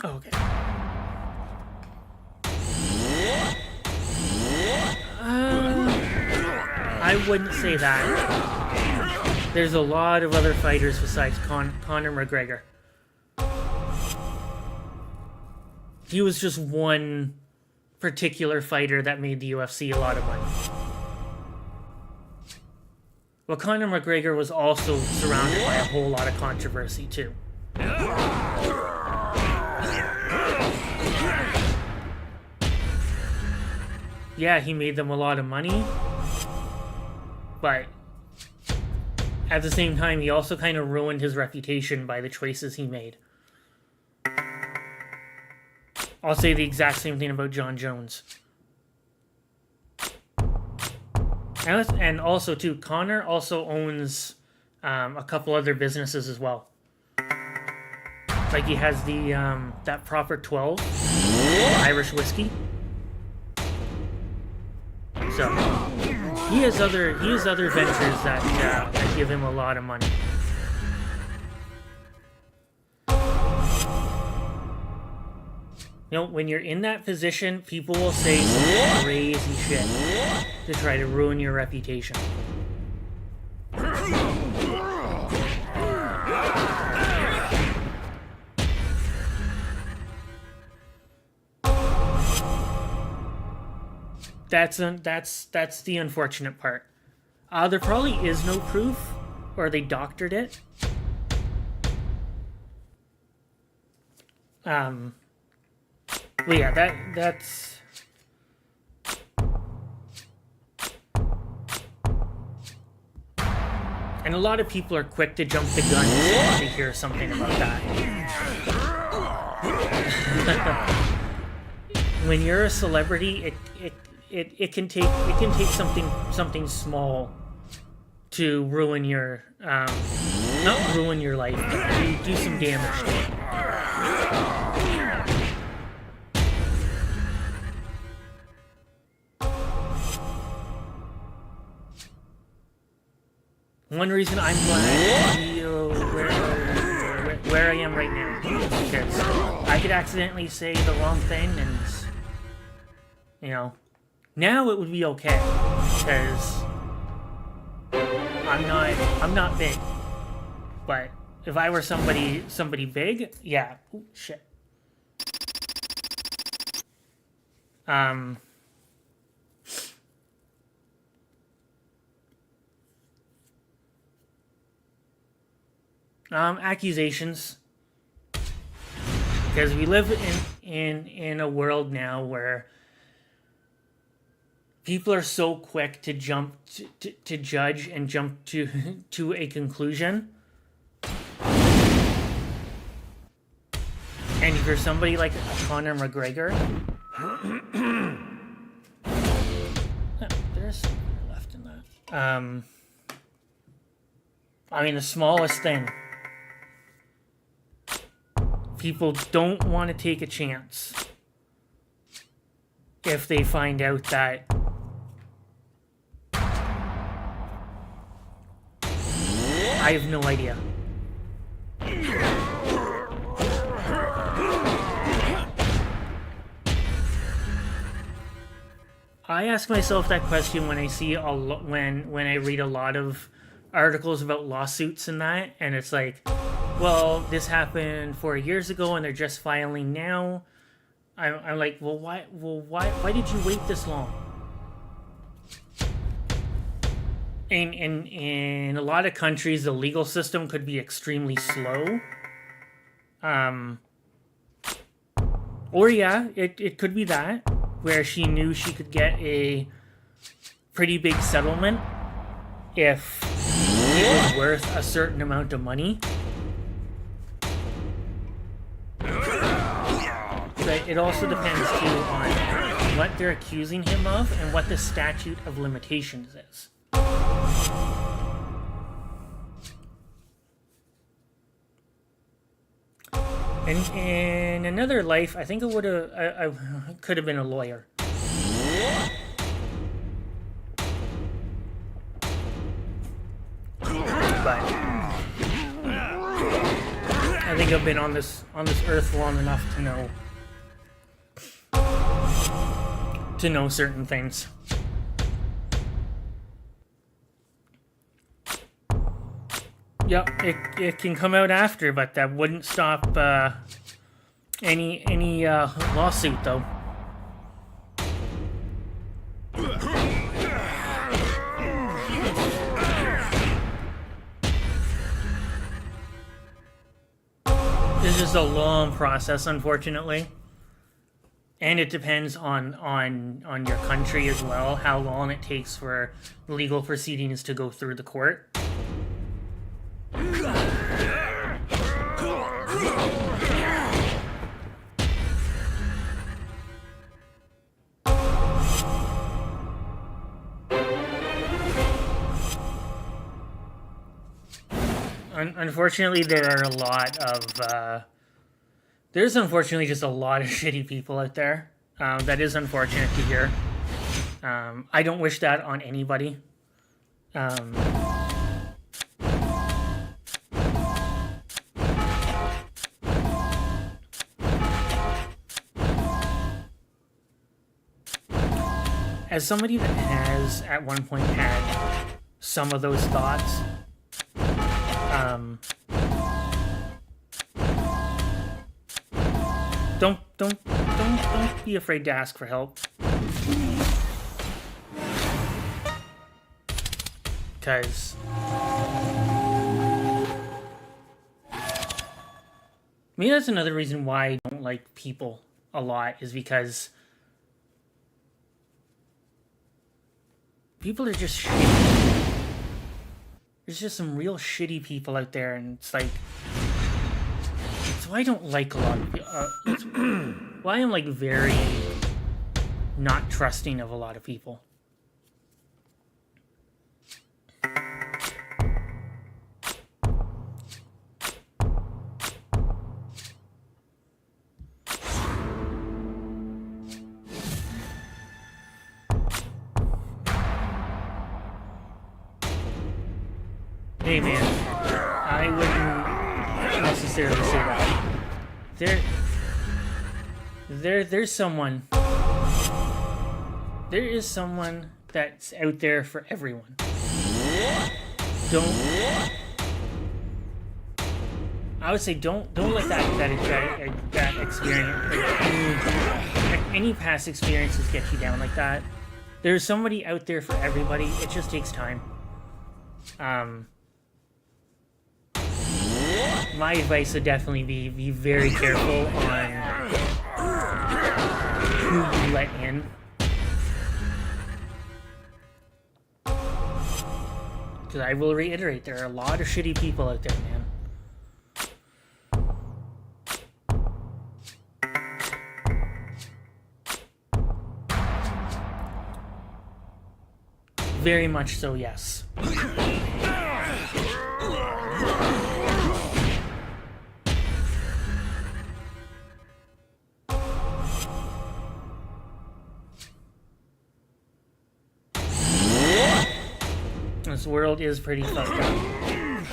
Okay. I wouldn't say that. There's a lot of other fighters besides Conor McGregor. He was just one particular fighter that made the UFC a lot of money. Well, Conor McGregor was also surrounded by a whole lot of controversy, too. yeah, he made them a lot of money, but at the same time, he also kind of ruined his reputation by the choices he made. I'll say the exact same thing about John Jones. And also, too, Connor also owns a couple other businesses as well. Like, he has the that Proper 12 Irish whiskey. So he has other ventures that give him a lot of money. You know, when you're in that position, people will say some crazy shit to try to ruin your reputation. That's the unfortunate part. There probably is no proof, or they doctored it. But yeah, that's. And a lot of people are quick to jump the gun as they hear something about that. When you're a celebrity, it can take something small to ruin your not ruin your life, but to do some damage to it. One reason I'm glad to be where I am right now is because I could accidentally say the wrong thing, and you know, now it would be okay because I'm not big. But if I were somebody big, yeah, ooh, shit. Accusations, because we live in a world now where people are so quick to jump to judge and jump to a conclusion. And if you're somebody like Conor McGregor, there's something left in that. I mean, the smallest thing. People don't want to take a chance if they find out that I have no idea. I ask myself that question when I see when I read a lot of articles about lawsuits and that, and it's like, well, this happened 4 years ago and they're just filing now. I'm like, why did you wait this long? In a lot of countries, the legal system could be extremely slow. Or yeah, it could be that, where she knew she could get a pretty big settlement if it was worth a certain amount of money. But it also depends too on what they're accusing him of and what the statute of limitations is. And in another life, I think I could have been a lawyer. But I think I've been on this earth long enough to know certain things. Yep, it can come out after, but that wouldn't stop any lawsuit though. It's just a long process, unfortunately. And it depends on your country as well, how long it takes for legal proceedings to go through the court. Unfortunately, there are a lot of... there's unfortunately just a lot of shitty people out there. That is unfortunate to hear. I don't wish that on anybody. As somebody that has at one point had some of those thoughts, don't be afraid to ask for help. Because maybe that's another reason why I don't like people a lot, is because people are just shitty. There's just some real shitty people out there, and it's like... So I don't like a lot of people. It's why I'm like very not trusting of a lot of people. Hey man, I wouldn't necessarily say that. There's someone. There is someone that's out there for everyone. I would say don't let that experience, any past experiences get you down like that. There's somebody out there for everybody. It just takes time. My advice would definitely be very careful on who you let in. Because I will reiterate, there are a lot of shitty people out there, man. Very much so, yes. This world is pretty fucked up, and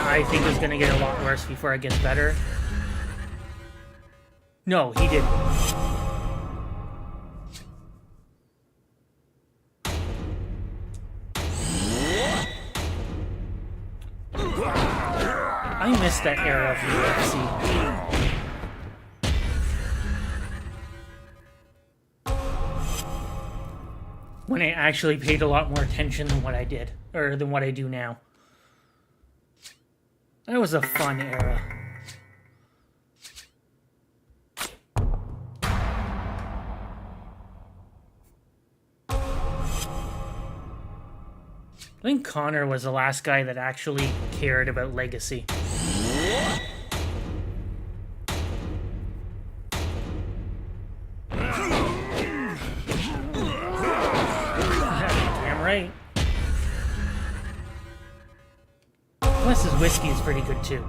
I think it's gonna get a lot worse before it gets better. No, he didn't. I miss that era of the UFC. When I actually paid a lot more attention than what I did, or than what I do now. That was a fun era. I think Connor was the last guy that actually cared about legacy. Right. Plus his whiskey is pretty good too.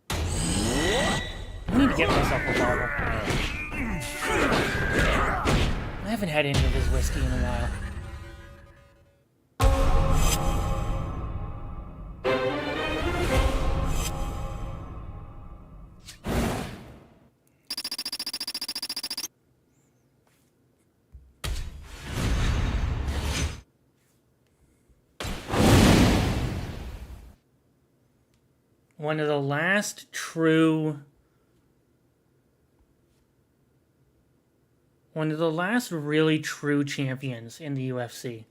I need to get myself a bottle. I haven't had any of his whiskey in a while. One of the last really true champions in the UFC.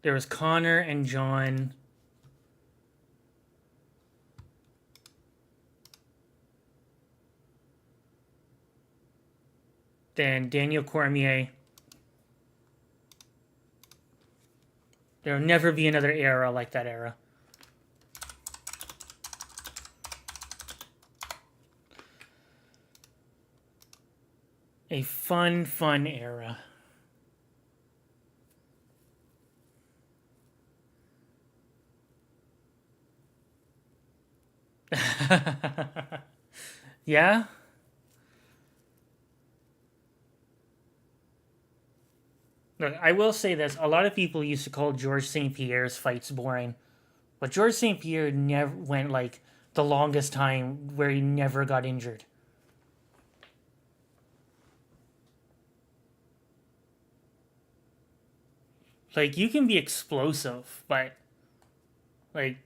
There was Connor and John. Then Daniel Cormier. There will never be another era like that era. A fun, fun era. Yeah? Look, I will say this. A lot of people used to call George St. Pierre's fights boring. But George St. Pierre never went like the longest time where he never got injured. Like, you can be explosive, but like,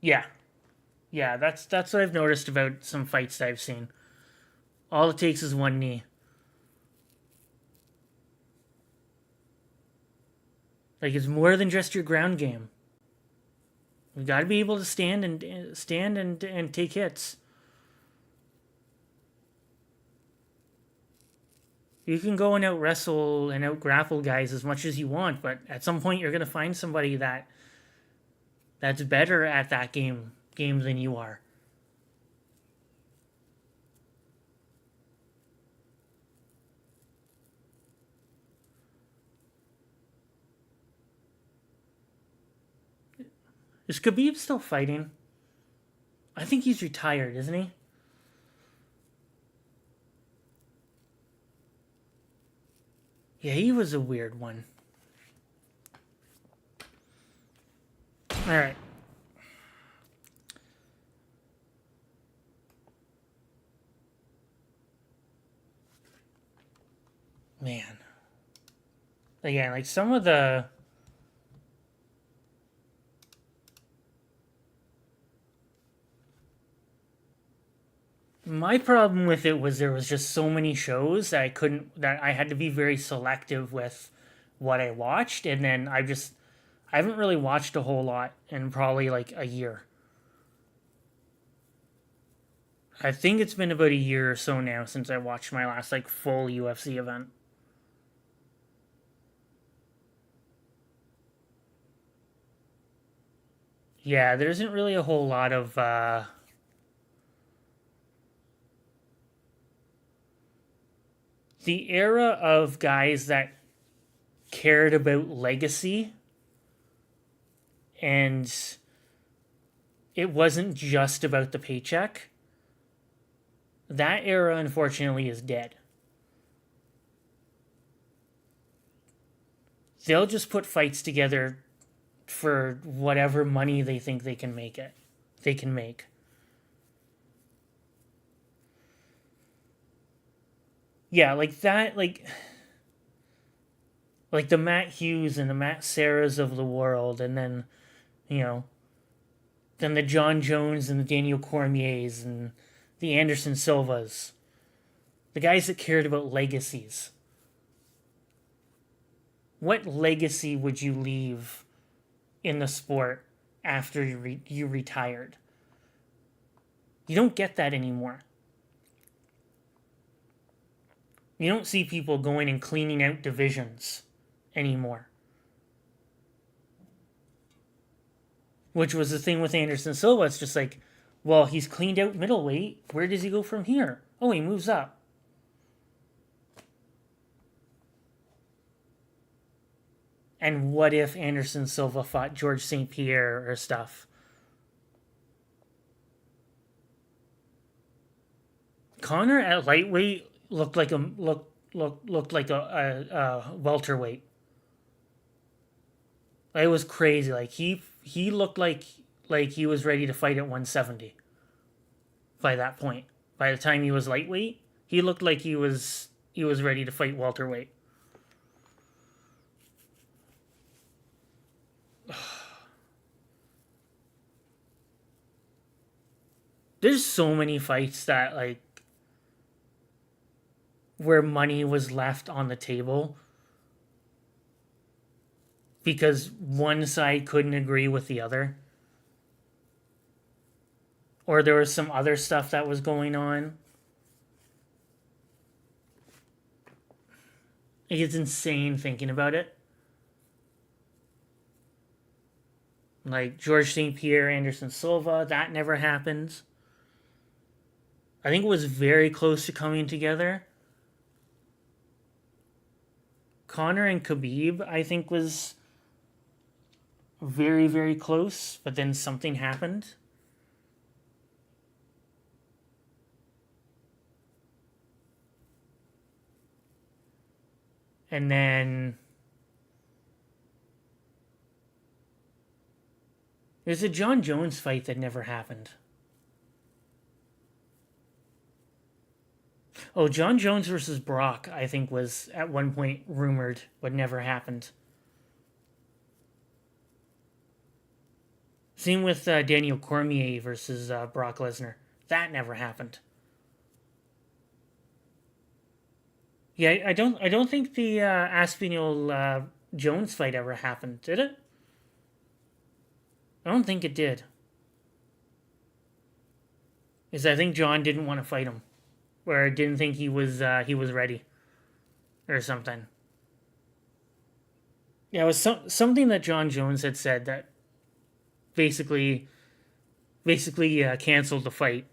yeah. Yeah, that's what I've noticed about some fights that I've seen. All it takes is one knee. Like, it's more than just your ground game. You got to be able to stand and take hits. You can go and out wrestle and out grapple guys as much as you want, but at some point you're gonna find somebody that's better at that game than you are. Is Khabib still fighting? I think he's retired, isn't he? Yeah, he was a weird one. All right. Man. Again, like some of the my problem with it was there was just so many shows that I had to be very selective with what I watched, and then I haven't really watched a whole lot in probably like a year. I think it's been about a year or so now since I watched my last like full UFC event. Yeah, there isn't really a whole lot of the era of guys that cared about legacy, and it wasn't just about the paycheck. That era, unfortunately, is dead. They'll just put fights together for whatever money they think they can make it. They can make. Yeah, like that, like the Matt Hughes and the Matt Serras of the world, and then you know, then the John Jones and the Daniel Cormiers and the Anderson Silvas, the guys that cared about legacies. What legacy would you leave in the sport after you retired? You don't get that anymore. You don't see people going and cleaning out divisions anymore. Which was the thing with Anderson Silva. It's just like, well, he's cleaned out middleweight. Where does he go from here? Oh, he moves up. And what if Anderson Silva fought George St. Pierre or stuff? Connor at lightweight looked like a welterweight. It was crazy. Like he looked like he was ready to fight at 170 by that point. By the time he was lightweight, he looked like he was ready to fight welterweight. There's so many fights that like where money was left on the table because one side couldn't agree with the other, or there was some other stuff that was going on. It's insane thinking about it. Like George St. Pierre, Anderson Silva, that never happened. I think it was very close to coming together. Conor and Khabib, I think, was very, very close, but then something happened. And then there's a John Jones fight that never happened. Oh, John Jones versus Brock, I think, was at one point rumored, but never happened. Same with Daniel Cormier versus Brock Lesnar. That never happened. Yeah, I don't think the Aspinall Jones fight ever happened, did it? I don't think it did. Because I think John didn't want to fight him, or didn't think he was ready, or something. Yeah, it was something that John Jones had said that basically canceled the fight.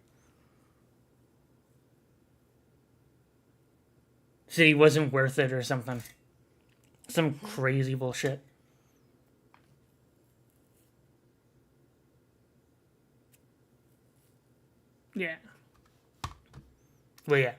Said he wasn't worth it or something. Some crazy bullshit. Yeah. Well, yeah.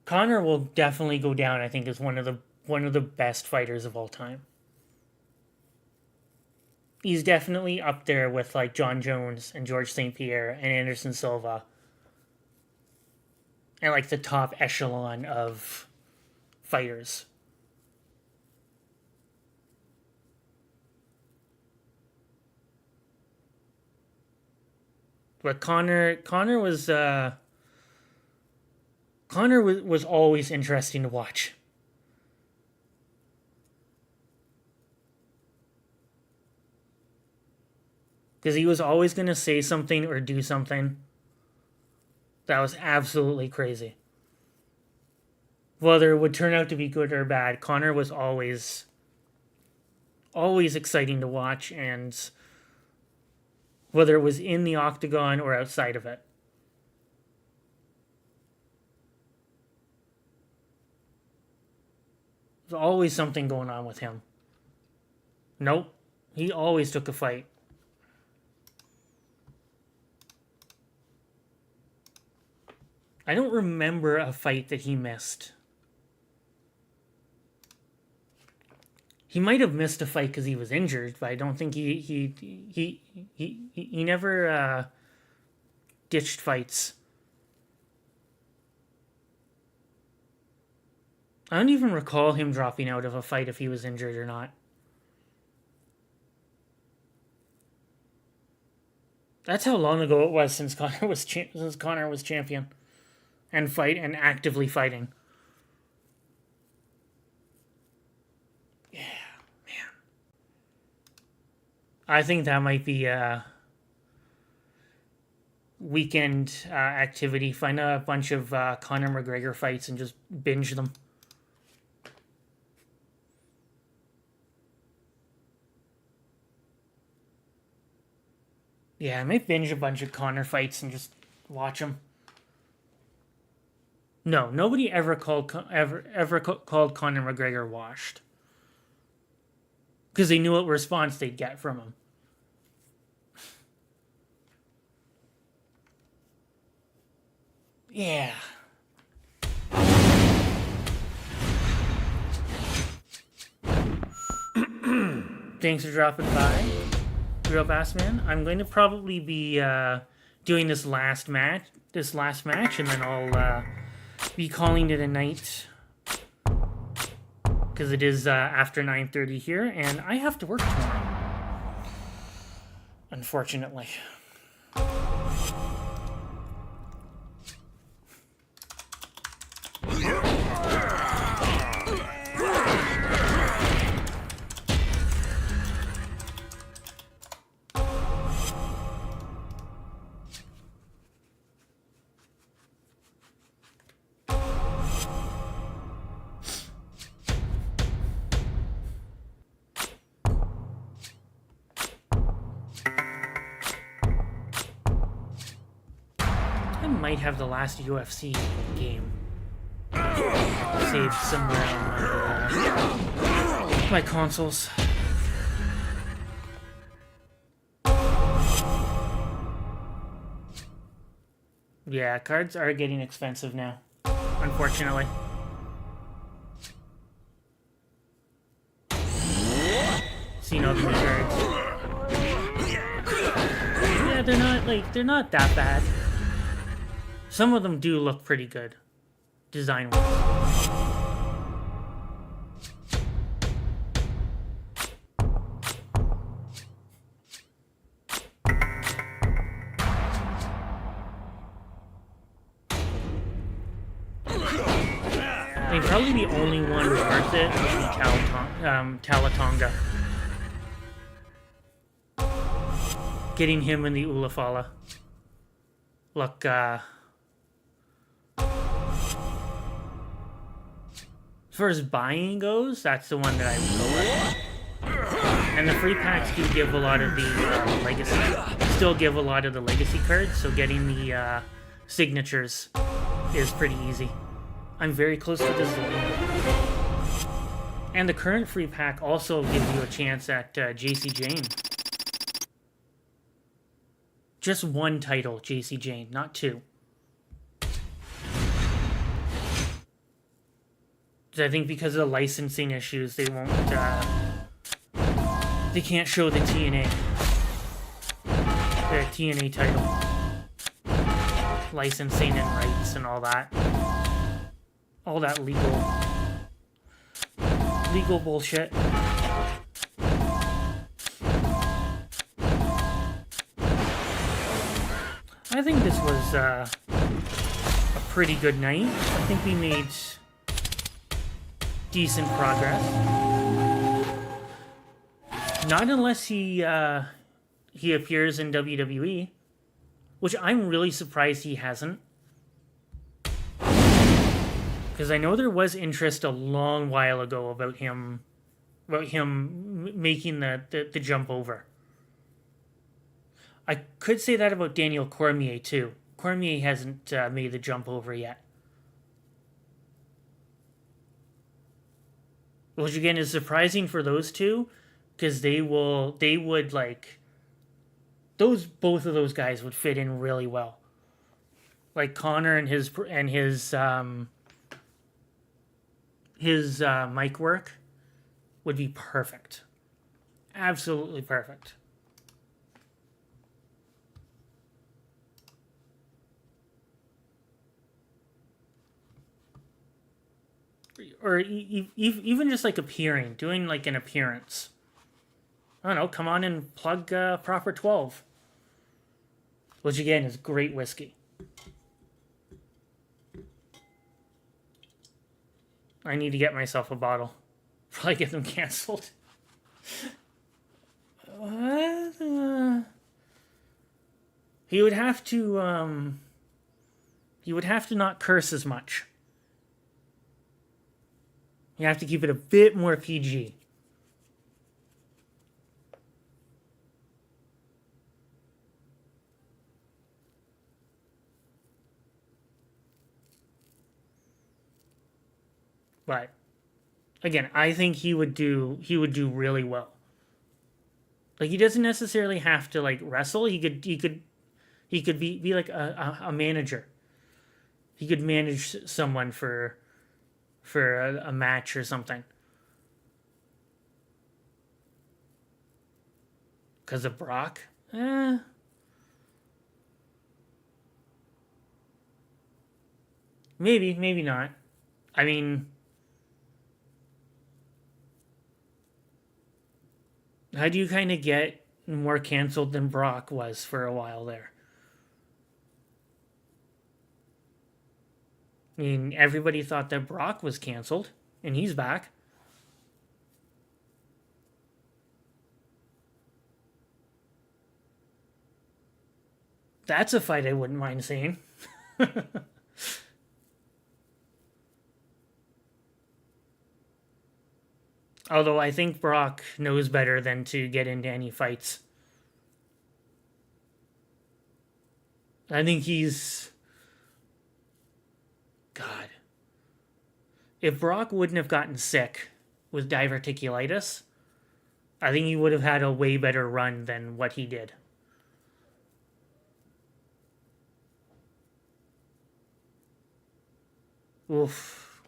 Conor will definitely go down, I think, as one of the best fighters of all time. He's definitely up there with like John Jones and George St. Pierre and Anderson Silva. And like the top echelon of fighters. But Conor was always interesting to watch. Because he was always going to say something or do something that was absolutely crazy. Whether it would turn out to be good or bad, Conor was always exciting to watch, and whether it was in the octagon or outside of it. There's always something going on with him. Nope. He always took a fight. I don't remember a fight that he missed. He might have missed a fight because he was injured, but I don't think he never ditched fights. I don't even recall him dropping out of a fight if he was injured or not. That's how long ago it was since Conor was champion and actively fighting. Yeah, man. I think that might be a weekend activity. Find a bunch of Conor McGregor fights and just binge them. Yeah, I might binge a bunch of Conor fights and just watch them. No, nobody ever called Conor McGregor washed because they knew what response they'd get from him. Yeah. Thanks for dropping by, Real Fast Man. I'm going to probably be doing this last match, and then I'll be calling it a night because it is after 9:30 here, and I have to work tomorrow. unfortunately. I might have the last UFC game saved somewhere on my consoles. Yeah, cards are getting expensive now, unfortunately. Seen all the new cards. Yeah, they're not that bad. Some of them do look pretty good, design-wise. I think probably the only one worth it would be Talatonga. Getting him in the Ulafala. Look, as far as buying goes, that's the one that I would go with. And the free packs do give a lot of the legacy. Still give a lot of the legacy cards, so getting the signatures is pretty easy. I'm very close to this zone. And the current free pack also gives you a chance at JC Jane. Just one title, JC Jane, not two. I think because of the licensing issues, they won't, they can't show the TNA title. Licensing and rights and all that. All that legal bullshit. I think this was a pretty good night. I think we made decent progress. Not unless he appears in WWE, which I'm really surprised he hasn't. Because I know there was interest a long while ago about him making the jump over. I could say that about Daniel Cormier too. Cormier hasn't made the jump over yet. Which again is surprising for those two, because both of those guys would fit in really well. Like Connor and his mic work would be perfect. Absolutely perfect. Or even just like doing like an appearance. I don't know, come on and plug Proper 12. Which again is great whiskey. I need to get myself a bottle. Probably get them canceled. He would have to not curse as much. You have to keep it a bit more PG. But again, I think he would do really well. Like, he doesn't necessarily have to like wrestle. He could be like a manager. He could manage someone for a match or something. Because of Brock? Maybe not. I mean, how do you kind of get more canceled than Brock was for a while there. I mean, everybody thought that Brock was canceled, and he's back. That's a fight I wouldn't mind seeing. Although I think Brock knows better than to get into any fights. I think he's. God. If Brock wouldn't have gotten sick with diverticulitis, I think he would have had a way better run than what he did. Oof.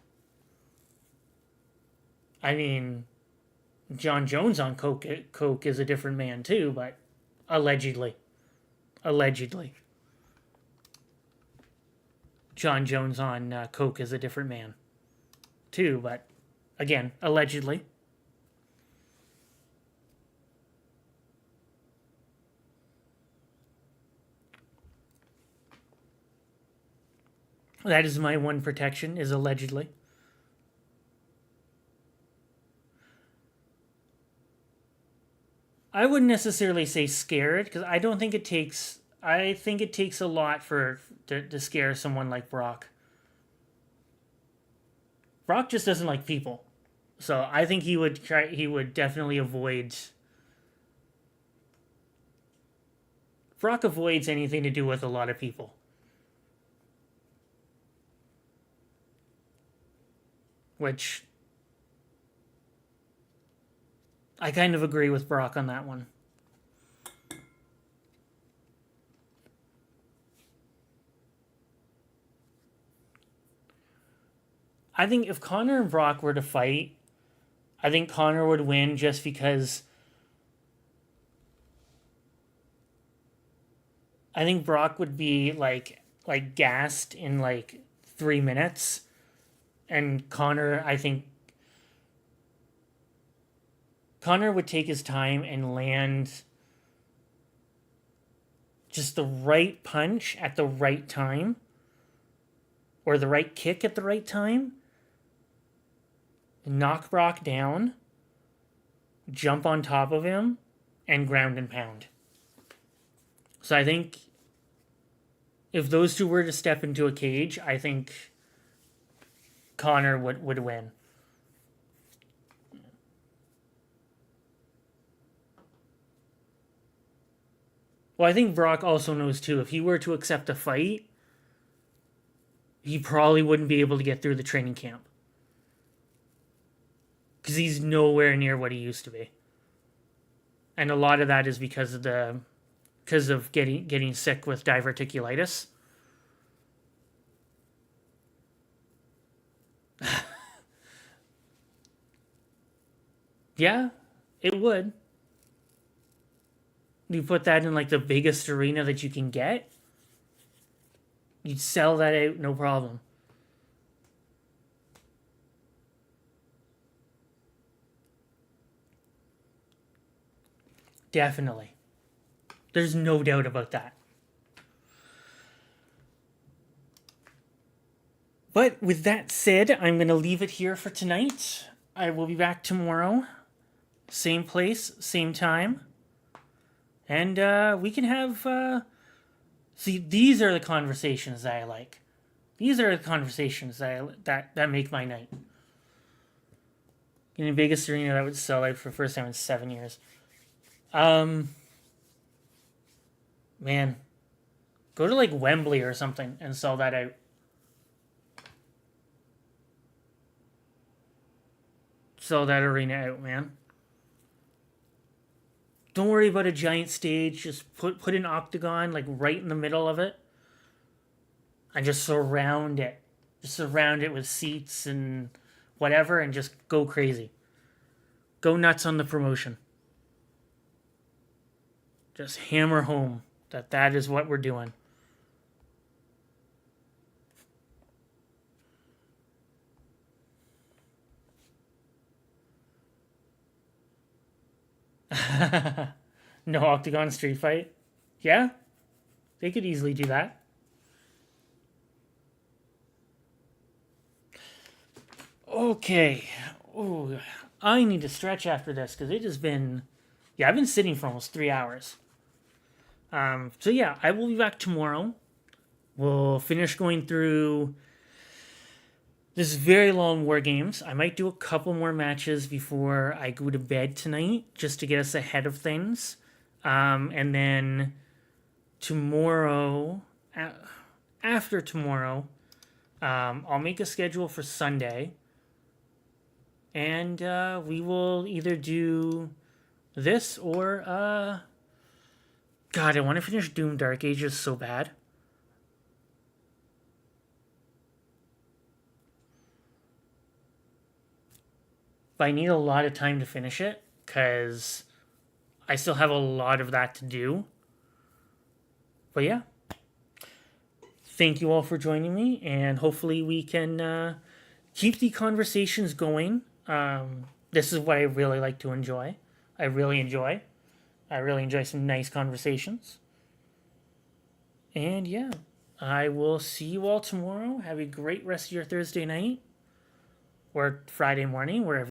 I mean, John Jones on coke is a different man too, but allegedly. Allegedly. John Jones on coke is a different man too, but again, allegedly. That is my one protection, is allegedly. I wouldn't necessarily say scared because I don't think it takes. I think it takes a lot for to scare someone like Brock. Brock just doesn't like people, so I think he would try. He would definitely avoid. Brock avoids anything to do with a lot of people, which I kind of agree with Brock on that one. I think if Connor and Brock were to fight, I think Connor would win just because I think Brock would be like gassed in like 3 minutes, and Connor, I think Connor would take his time and land just the right punch at the right time, or the right kick at the right time, knock Brock down, jump on top of him, and ground and pound. So I think if those two were to step into a cage, I think Connor would win. Well, I think Brock also knows too, if he were to accept a fight, he probably wouldn't be able to get through the training camp. Because he's nowhere near what he used to be. And a lot of that is because of getting sick with diverticulitis. Yeah, it would. You put that in like the biggest arena that you can get, you'd sell that out no problem. Definitely. There's no doubt about that. But with that said, I'm going to leave it here for tonight. I will be back tomorrow. Same place, same time. And we can have. See, these are the conversations that I like. These are the conversations that make my night. In the biggest arena that would sell out for the first time in 7 years. Man, go to like Wembley or something and sell that out. Sell that arena out, man. Don't worry about a giant stage. Just put an octagon like right in the middle of it, and just surround it. Just surround it with seats and whatever, and just go crazy. Go nuts on the promotion. Just hammer home that is what we're doing. No Octagon Street Fight. Yeah, they could easily do that. Okay. Oh, I need to stretch after this because it has been. Yeah, I've been sitting for almost 3 hours. So yeah, I will be back tomorrow. We'll finish going through this very long War Games. I might do a couple more matches before I go to bed tonight, just to get us ahead of things. And then tomorrow, after tomorrow, I'll make a schedule for Sunday. And we will either do this or God, I want to finish Doom Dark Ages so bad. But I need a lot of time to finish it because I still have a lot of that to do. But yeah, thank you all for joining me, and hopefully we can keep the conversations going. This is what I really like to enjoy. I really enjoy. I really enjoy some nice conversations. And yeah, I will see you all tomorrow. Have a great rest of your Thursday night or Friday morning, wherever.